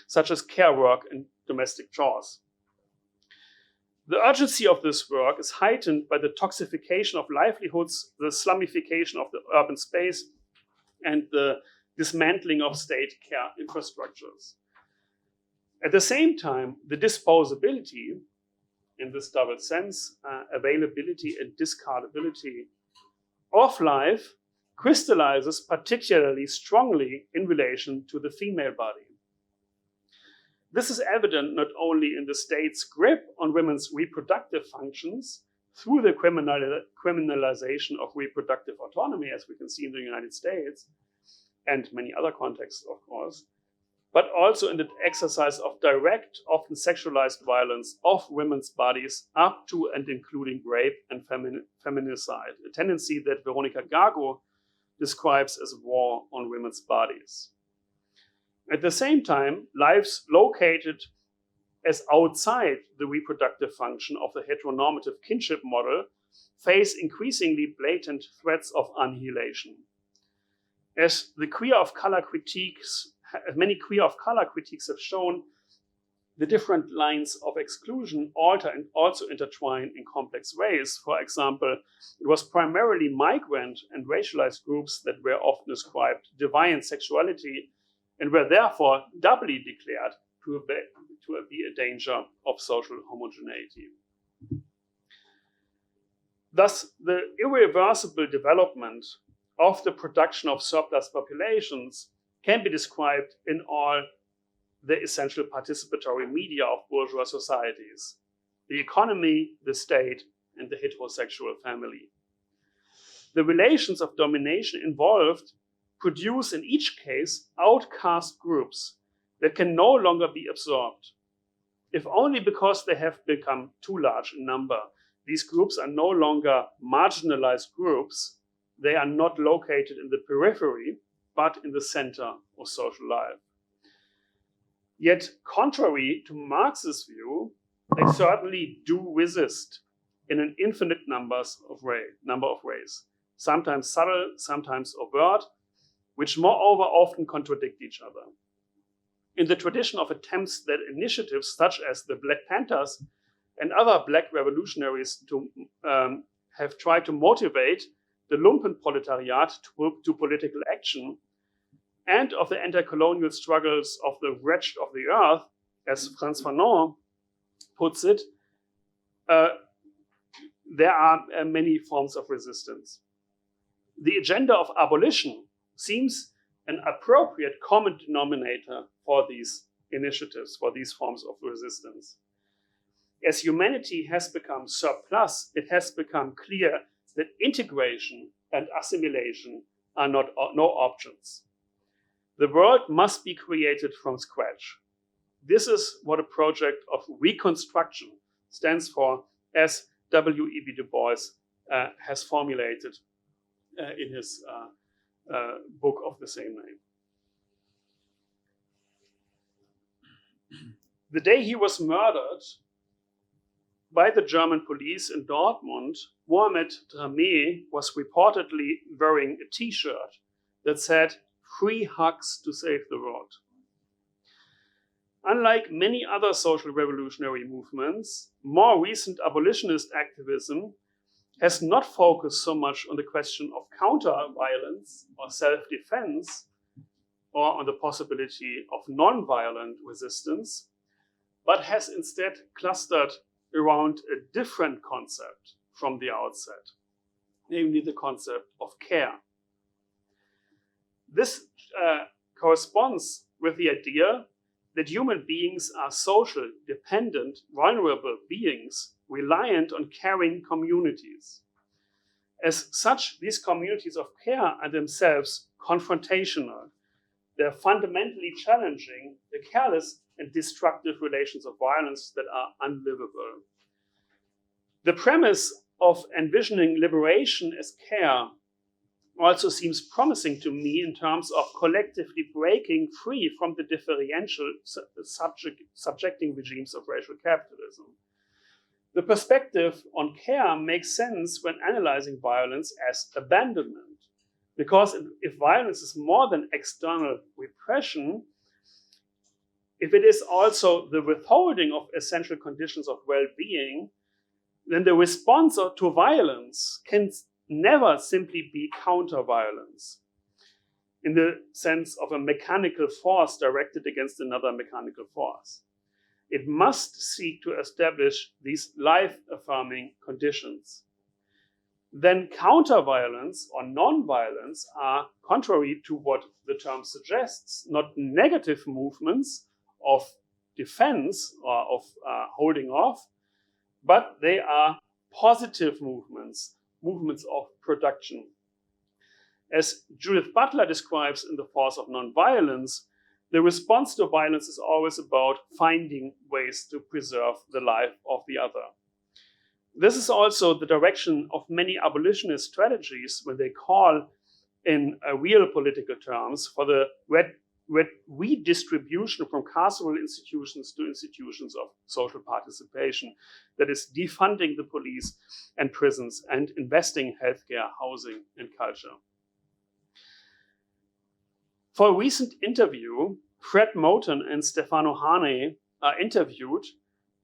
such as care work and domestic chores. The urgency of this work is heightened by the toxification of livelihoods, the slummification of the urban space, and the dismantling of state care infrastructures. At the same time, the disposability, in this double sense, availability and discardability of life crystallizes particularly strongly in relation to the female body. This is evident not only in the state's grip on women's reproductive functions through the criminalization of reproductive autonomy, as we can see in the United States, and many other contexts, of course, but also in the exercise of direct, often sexualized violence of women's bodies up to and including rape and feminicide, a tendency that Veronica Gago describes as a war on women's bodies. At the same time, lives located as outside the reproductive function of the heteronormative kinship model face increasingly blatant threats of annihilation. As many queer of color critiques have shown, the different lines of exclusion alter and also intertwine in complex ways. For example, it was primarily migrant and racialized groups that were often ascribed deviant sexuality and were therefore doubly declared to be a danger of social homogeneity. Thus, the irreversible development of the production of surplus populations can be described in all the essential participatory media of bourgeois societies: the economy, the state, and the heterosexual family. The relations of domination involved produce in each case outcast groups that can no longer be absorbed, if only because they have become too large in number. These groups are no longer marginalized groups. They are not located in the periphery, but in the center of social life. Yet, contrary to Marx's view, they certainly do resist in an infinite number of ways, sometimes subtle, sometimes overt, which moreover often contradict each other. In the tradition of attempts that initiatives such as the Black Panthers and other Black revolutionaries have tried to motivate the lumpen proletariat to political action, and of the anti-colonial struggles of the wretched of the earth, as Frantz Fanon puts it, there are many forms of resistance. The agenda of abolition seems an appropriate common denominator for these initiatives, for these forms of resistance. As humanity has become surplus, it has become clear that integration and assimilation are no options. The world must be created from scratch. This is what a project of reconstruction stands for, as W.E.B. Du Bois has formulated in his book of the same name. The day he was murdered by the German police in Dortmund, Mohamed Drameh was reportedly wearing a T-shirt that said, "Free hugs to save the world." Unlike many other social revolutionary movements, more recent abolitionist activism has not focused so much on the question of counter-violence or self-defense, or on the possibility of non-violent resistance, but has instead clustered around a different concept from the outset, namely the concept of care. This corresponds with the idea that human beings are social, dependent, vulnerable beings reliant on caring communities. As such, these communities of care are themselves confrontational. They're fundamentally challenging the careless and destructive relations of violence that are unlivable. The premise of envisioning liberation as care also seems promising to me in terms of collectively breaking free from the differential subjecting regimes of racial capitalism. The perspective on care makes sense when analyzing violence as abandonment, because if violence is more than external repression, if it is also the withholding of essential conditions of well-being, then the response to violence can never simply be counter-violence in the sense of a mechanical force directed against another mechanical force. It must seek to establish these life-affirming conditions. Then counter-violence or non-violence are, contrary to what the term suggests, not negative movements of defense or of holding off, but they are positive movements of production. As Judith Butler describes in The Force of Nonviolence, the response to violence is always about finding ways to preserve the life of the other. This is also the direction of many abolitionist strategies when they call in real political terms for the redistribution from carceral institutions to institutions of social participation, that is, defunding the police and prisons and investing in healthcare, housing, and culture. For a recent interview, Fred Moten and Stefano Hane are interviewed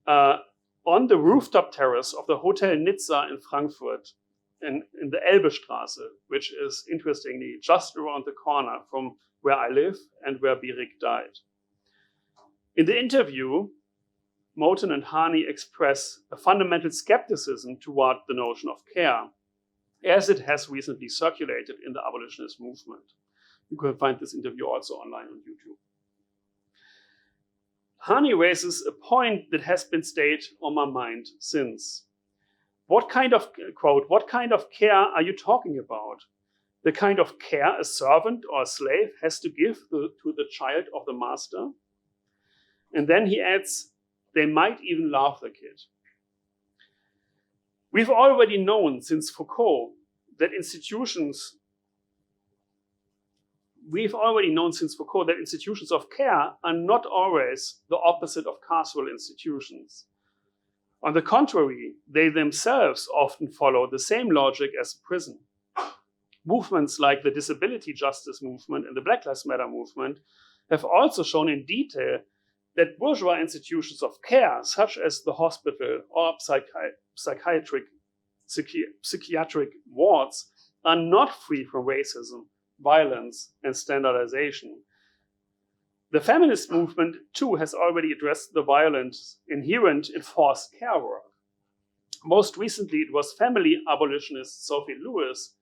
on the rooftop terrace of the Hotel Nizza in Frankfurt, in the Elbestraße, which is interestingly just around the corner from where I live and where Birik died. In the interview, Moten and Hane express a fundamental skepticism toward the notion of care, as it has recently circulated in the abolitionist movement. You can find this interview also online on YouTube. Hane raises a point that has been stayed on my mind since. What kind of, quote, what kind of care are you talking about? The kind of care a servant or a slave has to give to the child of the master? And then he adds, they might even love the kid. We've already known since Foucault that institutions of care are not always the opposite of carceral institutions. On the contrary, they themselves often follow the same logic as prison. Movements like the disability justice movement and the Black Lives Matter movement have also shown in detail that bourgeois institutions of care, such as the hospital or psychiatric wards, are not free from racism, violence, and standardization. The feminist movement, too, has already addressed the violence inherent in forced care work. Most recently, it was family abolitionist Sophie Lewis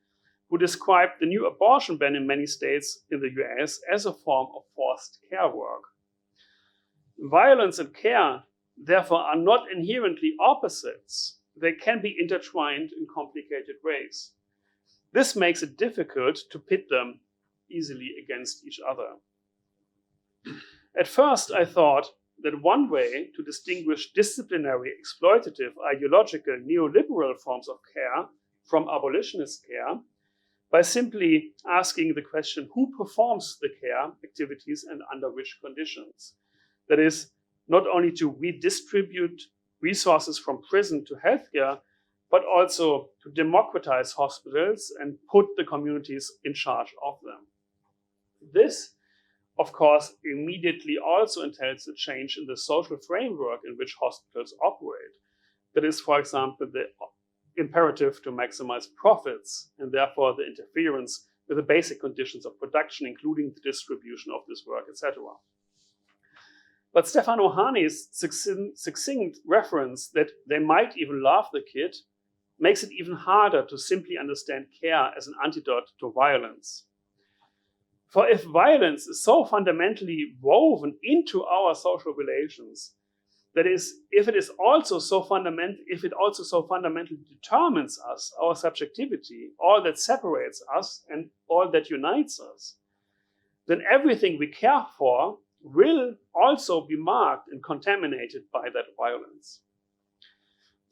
who described the new abortion ban in many states in the US as a form of forced care work. Violence and care, therefore, are not inherently opposites. They can be intertwined in complicated ways. This makes it difficult to pit them easily against each other. At first, I thought that one way to distinguish disciplinary, exploitative, ideological, neoliberal forms of care from abolitionist care by simply asking the question, who performs the care activities and under which conditions? That is, not only to redistribute resources from prison to healthcare, but also to democratize hospitals and put the communities in charge of them. This, of course, immediately also entails a change in the social framework in which hospitals operate. That is, for example, the imperative to maximize profits and therefore the interference with the basic conditions of production, including the distribution of this work, etc. But Stefano Hani's succinct reference that they might even love the kid makes it even harder to simply understand care as an antidote to violence. For if violence is so fundamentally woven into our social relations, that is, if it also so fundamentally determines us, our subjectivity, all that separates us and all that unites us, then everything we care for will also be marked and contaminated by that violence.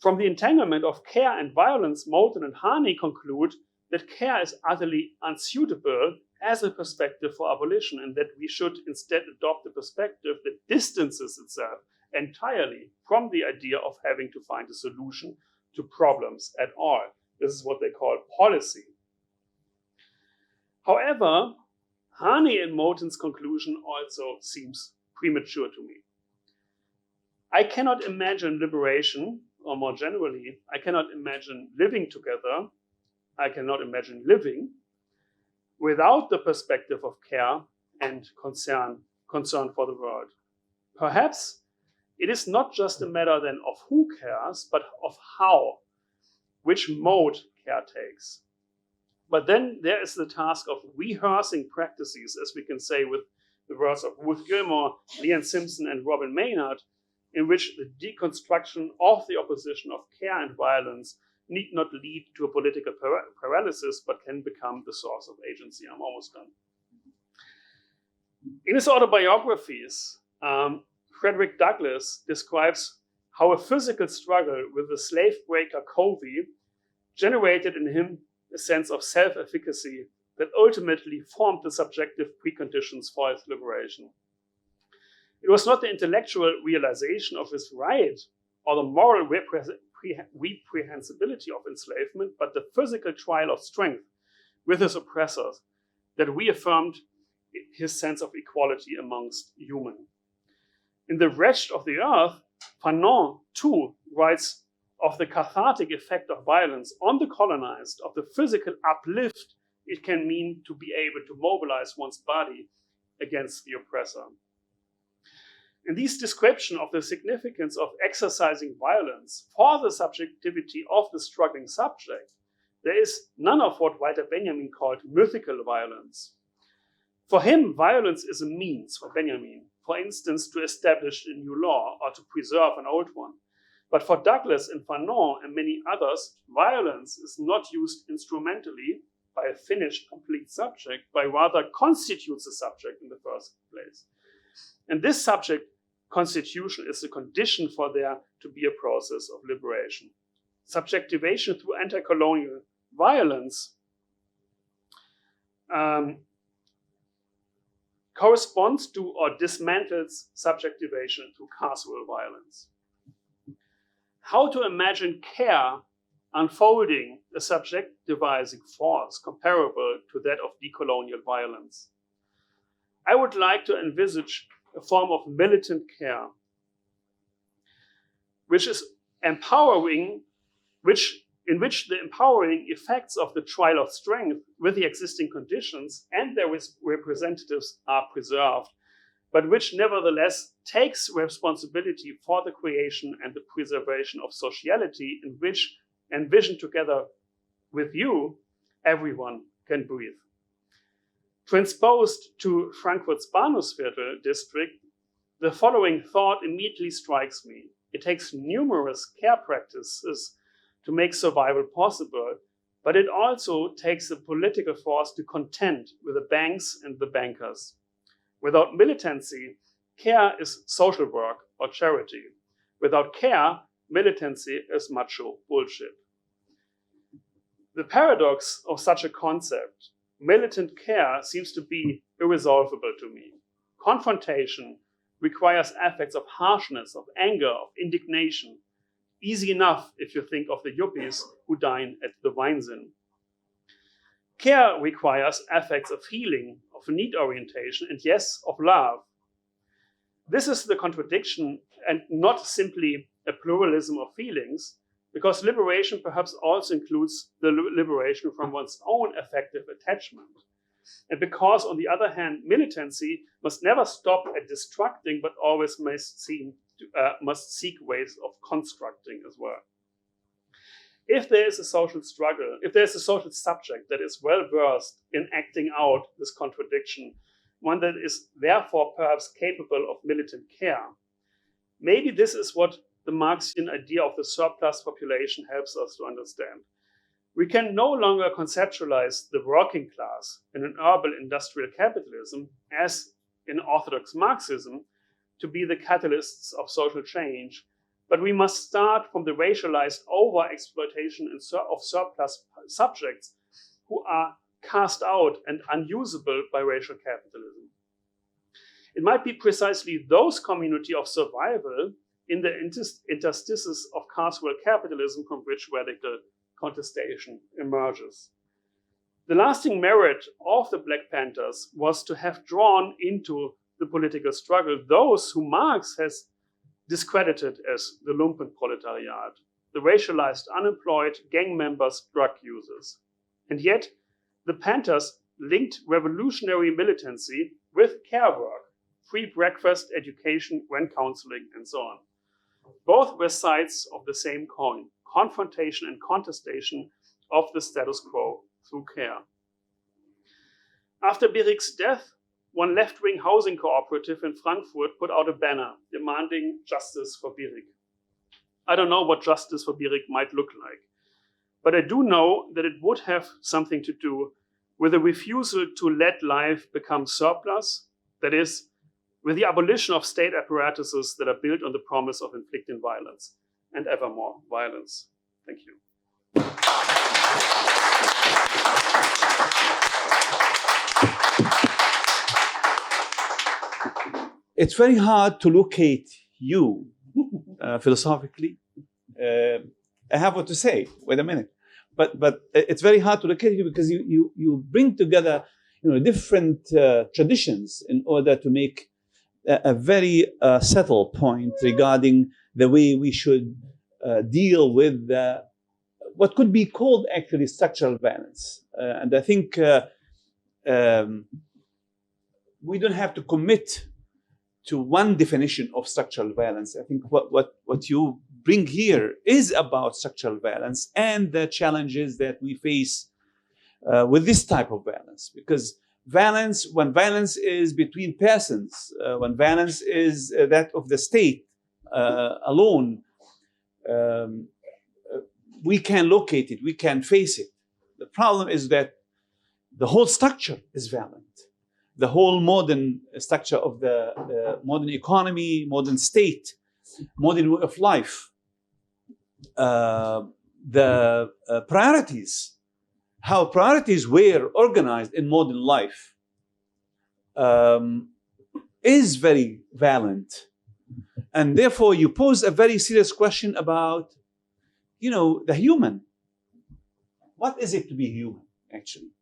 From the entanglement of care and violence, Moten and Hani conclude that care is utterly unsuitable as a perspective for abolition, and that we should instead adopt a perspective that distances itself entirely from the idea of having to find a solution to problems at all. This is what they call policy. However, Hani and Moten's conclusion also seems premature to me. I cannot imagine liberation, or more generally, I cannot imagine living together, I cannot imagine living without the perspective of care and concern for the world. Perhaps it is not just a matter then of who cares, but of how, which mode care takes. But then there is the task of rehearsing practices, as we can say with the words of Ruth Gilmore, Leanne Simpson, and Robin Maynard, in which the deconstruction of the opposition of care and violence need not lead to a political paralysis, but can become the source of agency. I'm almost done. In his autobiographies, Frederick Douglass describes how a physical struggle with the slave breaker Covey generated in him a sense of self-efficacy that ultimately formed the subjective preconditions for his liberation. It was not the intellectual realization of his right or the moral reprehensibility of enslavement, but the physical trial of strength with his oppressors that reaffirmed his sense of equality amongst humans. In The Wretched of the Earth, Fanon, too, writes of the cathartic effect of violence on the colonized, of the physical uplift it can mean to be able to mobilize one's body against the oppressor. In this description of the significance of exercising violence for the subjectivity of the struggling subject, there is none of what Walter Benjamin called mythical violence. For him, violence is a means, for Benjamin, for instance, to establish a new law or to preserve an old one. But for Douglass and Fanon and many others, violence is not used instrumentally by a finished, complete subject, but rather constitutes a subject in the first place. And this subject constitution is the condition for there to be a process of liberation. Subjectivation through anti-colonial violence corresponds to or dismantles subjectivation through carceral violence. How to imagine care unfolding a subjectivizing force comparable to that of decolonial violence? I would like to envisage a form of militant care, which is empowering, in which the empowering effects of the trial of strength with the existing conditions and their representatives are preserved, but which nevertheless takes responsibility for the creation and the preservation of sociality in which, envisioned together with you, everyone can breathe. Transposed to Frankfurt's Bahnhofsviertel district, the following thought immediately strikes me. It takes numerous care practices to make survival possible, but it also takes a political force to contend with the banks and the bankers. Without militancy, care is social work or charity. Without care, militancy is macho bullshit. The paradox of such a concept, militant care, seems to be irresolvable to me. Confrontation requires affects of harshness, of anger, of indignation. Easy enough if you think of the yuppies who dine at the Weinzinn. Care requires affects of healing, of need orientation, and yes, of love. This is the contradiction and not simply a pluralism of feelings, because liberation perhaps also includes the liberation from one's own affective attachment. And because, on the other hand, militancy must never stop at destructing, but always must seek ways of constructing as well. If there is a social struggle, if there's a social subject that is well versed in acting out this contradiction, one that is therefore perhaps capable of militant care, maybe this is what the Marxian idea of the surplus population helps us to understand. We can no longer conceptualize the working class in an urban industrial capitalism, as in orthodox Marxism, to be the catalysts of social change, but we must start from the racialized over-exploitation of surplus subjects who are cast out and unusable by racial capitalism. It might be precisely those community of survival in the interstices of carceral capitalism from which radical contestation emerges. The lasting merit of the Black Panthers was to have drawn into the political struggle those who Marx has discredited as the Lumpenproletariat, the racialized unemployed, gang members, drug users. And yet, the Panthers linked revolutionary militancy with care work, free breakfast, education, rent counseling, and so on. Both were sides of the same coin, confrontation and contestation of the status quo through care. After Birik's death, one left-wing housing cooperative in Frankfurt put out a banner demanding justice for Birik. I don't know what justice for Birik might look like, but I do know that it would have something to do with a refusal to let life become surplus, that is, with the abolition of state apparatuses that are built on the promise of inflicting violence and ever more violence. Thank you. It's very hard to locate you philosophically. I have what to say. Wait a minute. But it's very hard to locate you because you bring together different traditions in order to make a very subtle point regarding the way we should deal with what could be called actually structural violence. And I think we don't have to commit to one definition of structural violence. I think what you bring here is about structural violence and the challenges that we face with this type of violence. Because violence, when violence is between persons, when violence is that of the state alone, we can locate it, we can face it. The problem is that the whole structure is violent. The whole modern structure of the modern economy, modern state, modern way of life, the priorities, how priorities were organized in modern life is very violent. And therefore you pose a very serious question about, the human. What is it to be human, actually?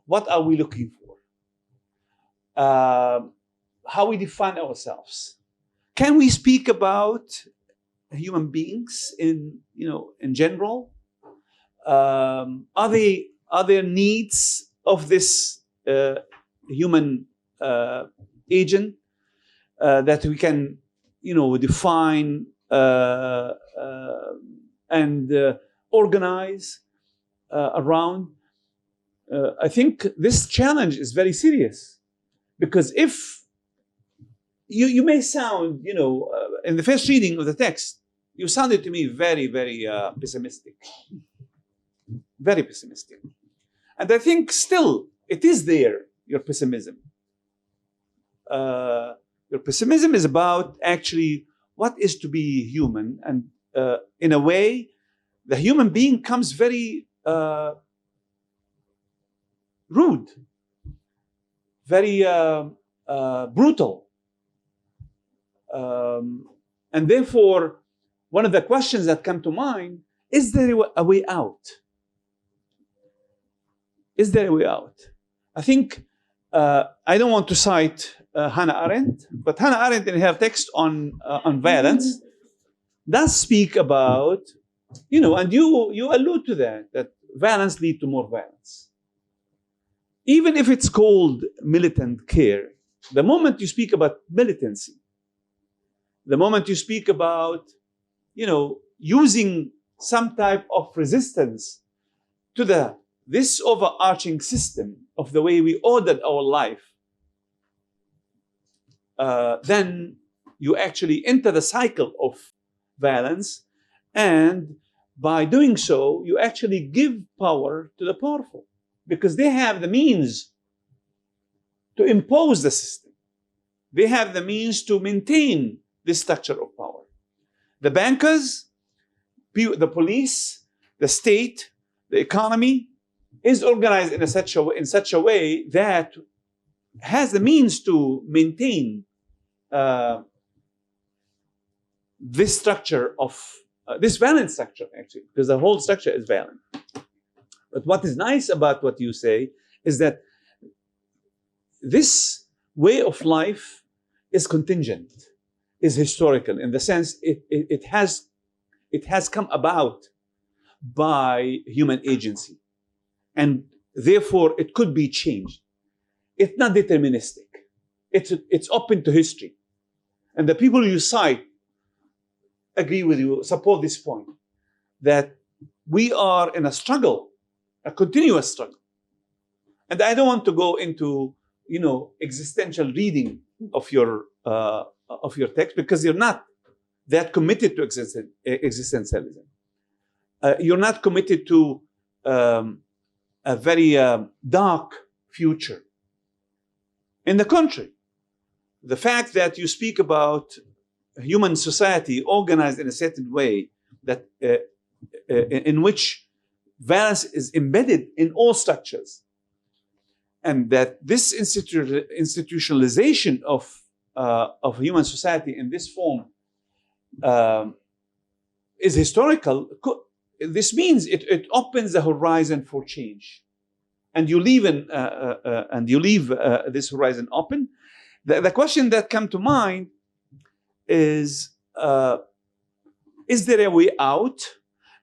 What are we looking for? How we define ourselves. Can we speak about human beings in general? Are there needs of this human agent that we can define and organize around? I think this challenge is very serious. Because if you may sound, in the first reading of the text, you sounded to me very, very pessimistic. very pessimistic. And I think still it is there, your pessimism. Your pessimism is about actually what is to be human. And in a way, the human being comes very rude, very brutal. And therefore, one of the questions that come to mind, is there a way out? Is there a way out? I think, I don't want to cite Hannah Arendt, but Hannah Arendt in her text on violence does speak about, and you allude to that violence leads to more violence. Even if it's called militant care, the moment you speak about militancy, the moment you speak about, using some type of resistance to this overarching system of the way we ordered our life, then you actually enter the cycle of violence, and by doing so, you actually give power to the powerful because they have the means to impose the system. They have the means to maintain this structure of power. The bankers, the police, the state, the economy is organized in such a way that has the means to maintain this structure of this violent structure, actually, because the whole structure is violent. But what is nice about what you say is that this way of life is contingent, is historical in the sense it has come about by human agency, and therefore it could be changed. It's not deterministic. It's open to history, and the people you cite agree with you, support this point that we are in a struggle, a continuous struggle. And I don't want to go into existential reading of your text because you're not that committed to existentialism. You're not committed to a very dark future. In the contrary, the fact that you speak about human society organized in a certain way that in which violence is embedded in all structures, and that this institutionalization of human society in this form is historical. This means it opens the horizon for change, and you leave this horizon open. The question that comes to mind is there a way out,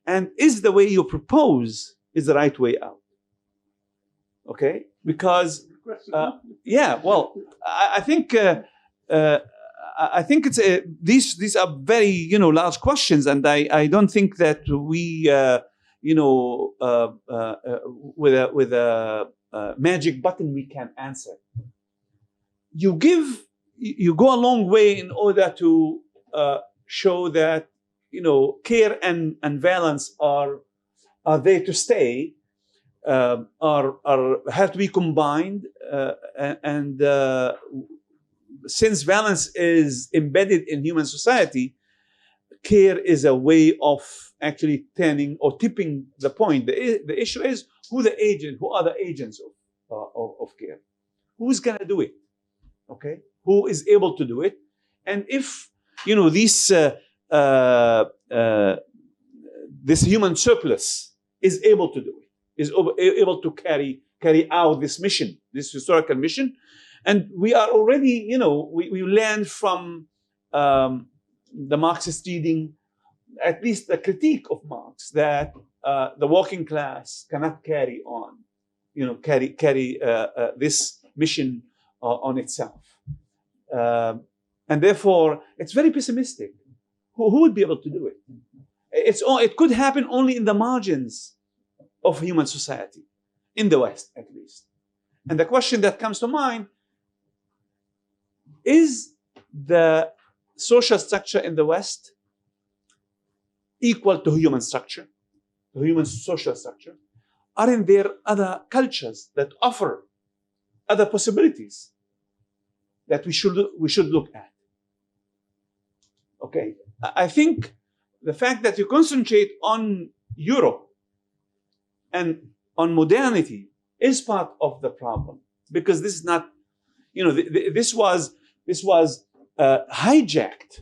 and is the way you propose is the right way out? Okay, because I think it's these are very large questions, and I don't think that we with a magic button we can answer. You go a long way in order to show that care and violence are there to stay, have to be combined, and since violence is embedded in human society, care is a way of actually turning or tipping the point. The issue is who are the agents of care? Who's gonna do it? Okay, who is able to do it? And if this human surplus is able to do it, is able to carry out this mission, this historical mission, and we are already, we learned from the Marxist reading, at least the critique of Marx, that the working class cannot carry on, carry this mission on itself. And therefore, it's very pessimistic. Who would be able to do it? It could happen only in the margins of human society, in the West at least. And the question that comes to mind, is the social structure in the West equal to human structure, to human social structure? aren't there other cultures that offer other possibilities that we should look at? Okay, I think the fact that you concentrate on Europe and on modernity is part of the problem, because this is not, this was hijacked.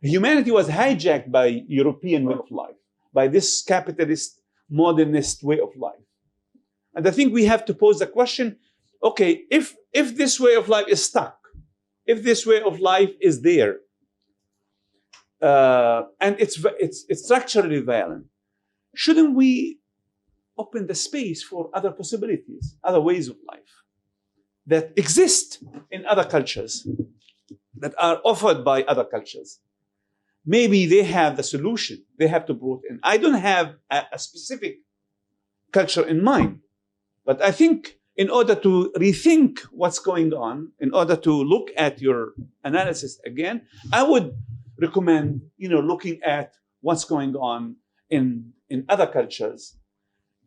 Humanity was hijacked by European way of life, by this capitalist, modernist way of life. And I think we have to pose the question, okay, if this way of life is stuck, if this way of life is there, and it's structurally violent, shouldn't we open the space for other possibilities, other ways of life that exist in other cultures, that are offered by other cultures? Maybe they have the solution. They have to brought in. I don't have a specific culture in mind, but I think in order to rethink what's going on, in order to look at your analysis again, I would recommend, looking at what's going on in other cultures.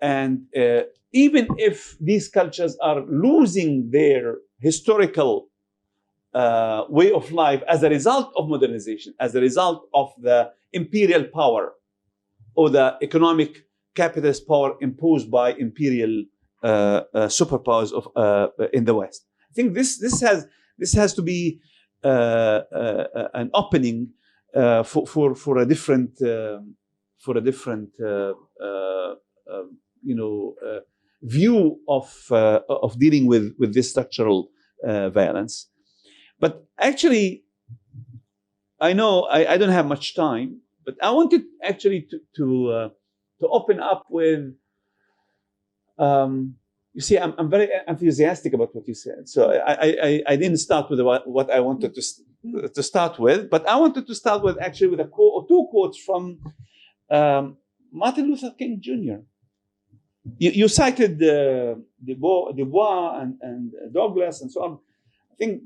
And even if these cultures are losing their historical way of life as a result of modernization, as a result of the imperial power or the economic capitalist power imposed by imperial superpowers in the West, I think this has to be an opening for a different view of dealing with this structural violence. But actually, I know I don't have much time, but I wanted actually to open up with. You see, I'm very enthusiastic about what you said. So I didn't start with what I wanted to start with, but I wanted to start with two quotes from Martin Luther King Jr. You cited Du Bois and Douglas and so on. I think,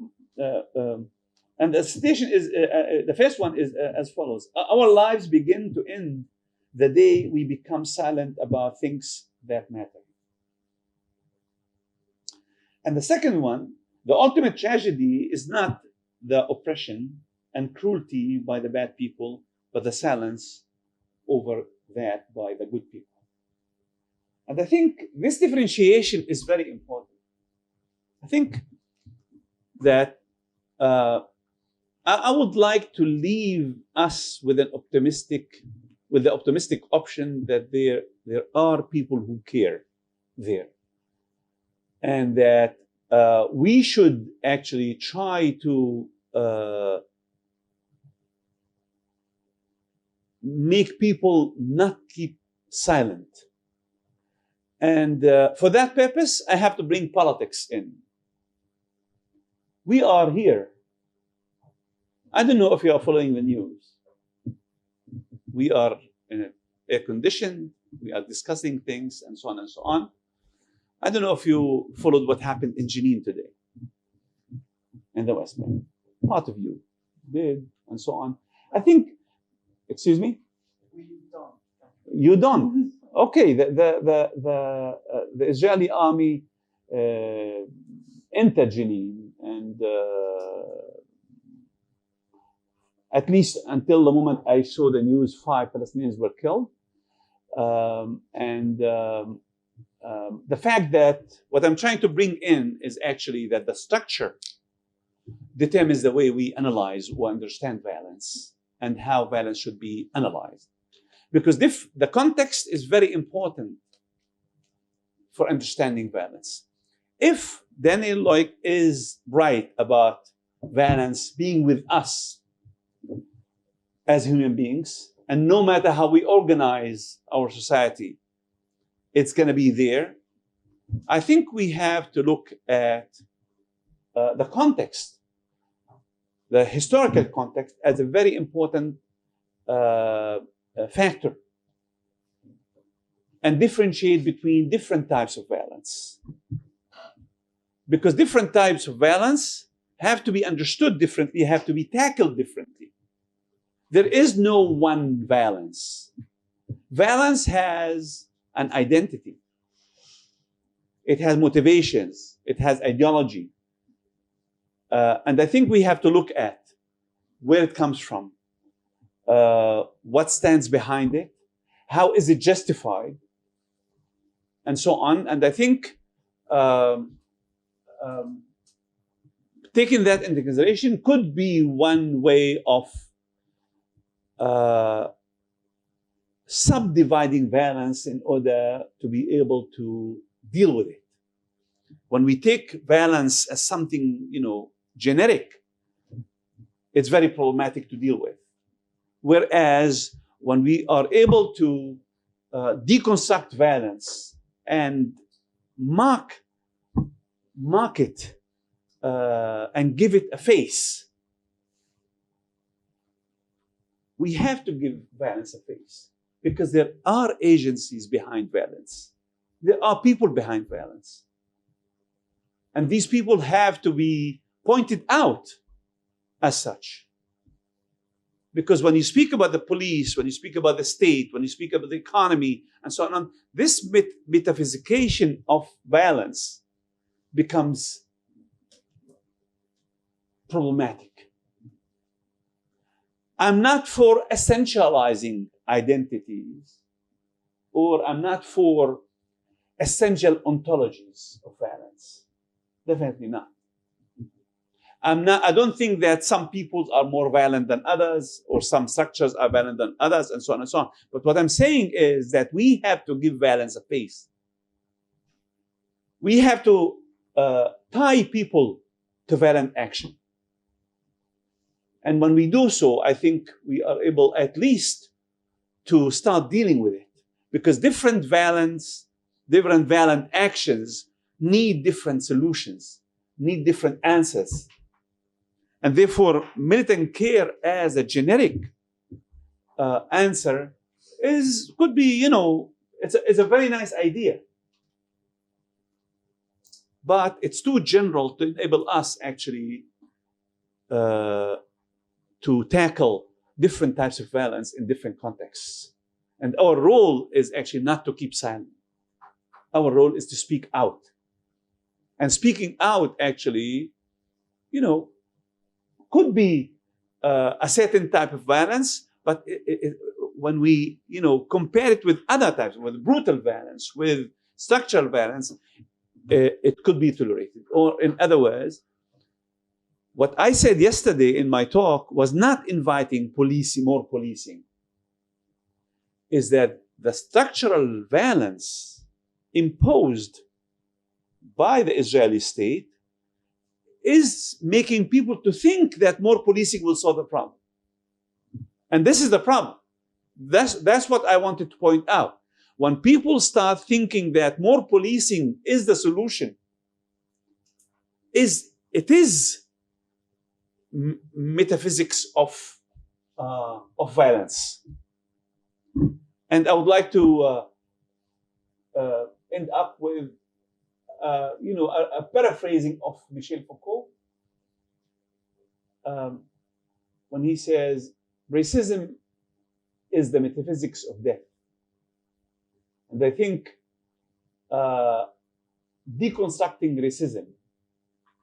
and the citation is the first one is as follows: "Our lives begin to end the day we become silent about things that matter." And the second one, "The ultimate tragedy is not the oppression and cruelty by the bad people, but the silence over that by the good people." And I think this differentiation is very important. I think that I would like to leave us with the optimistic option that there are people who care there, and that we should actually try to make people not keep silent. And for that purpose, I have to bring politics in. We are here. I don't know if you are following the news. We are in air conditioned. We are discussing things and so on and so on. I don't know if you followed what happened in Jenin today, in the West Bank. Part of you did, and so on. I think, excuse me? You don't. Okay, the Israeli army entered Jenin, and at least until the moment I saw the news, 5 Palestinians were killed. The fact that what I'm trying to bring in is actually that the structure determines the way we analyze or understand violence and how violence should be analyzed. Because the context is very important for understanding violence. If Daniel Loick is right about violence being with us as human beings, and no matter how we organize our society, it's going to be there, I think we have to look at the context, the historical context, as a very important factor, and differentiate between different types of violence. Because different types of violence have to be understood differently, have to be tackled differently. There is no one violence. Violence has an identity. it has motivations, it has ideology. And I think we have to look at where it comes from, what stands behind it, how is it justified, and so on. And I think taking that into consideration could be one way of subdividing violence in order to be able to deal with it. When we take violence as something, generic, it's very problematic to deal with. Whereas when we are able to deconstruct violence and mark it and give it a face, we have to give violence a face, because there are agencies behind violence. There are people behind violence. And these people have to be pointed out as such. Because when you speak about the police, when you speak about the state, when you speak about the economy, and so on, this metaphysication of violence becomes problematic. I'm not for essentializing identities, or I'm not for essential ontologies of violence. Definitely not. I don't think that some peoples are more violent than others, or some structures are violent than others, and so on and so on. But what I'm saying is that we have to give violence a face. We have to tie people to violent action. And when we do so, I think we are able at least to start dealing with it. Because different violent actions need different solutions, need different answers. And therefore, militant care as a generic answer could be, it's a very nice idea. But it's too general to enable us actually to tackle different types of violence in different contexts. And our role is actually not to keep silent. Our role is to speak out. And speaking out actually, could be a certain type of violence, but when we, compare it with other types, with brutal violence, with structural violence, it could be tolerated. Or in other words, what I said yesterday in my talk was not inviting more policing, is that the structural violence imposed by the Israeli state is making people to think that more policing will solve the problem. And this is the problem. That's what I wanted to point out. When people start thinking that more policing is the solution, it is metaphysics of violence. And I would like to end up with a paraphrasing of Michel Foucault, when he says, racism is the metaphysics of death. And I think deconstructing racism,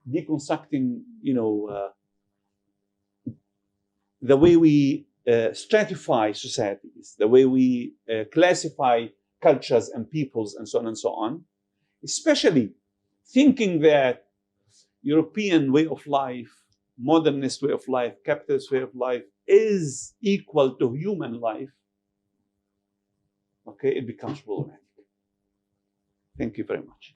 deconstructing, the way we stratify societies, the way we classify cultures and peoples, and so on, especially thinking that European way of life, modernist way of life, capitalist way of life is equal to human life, okay, it becomes problematic. Thank you very much.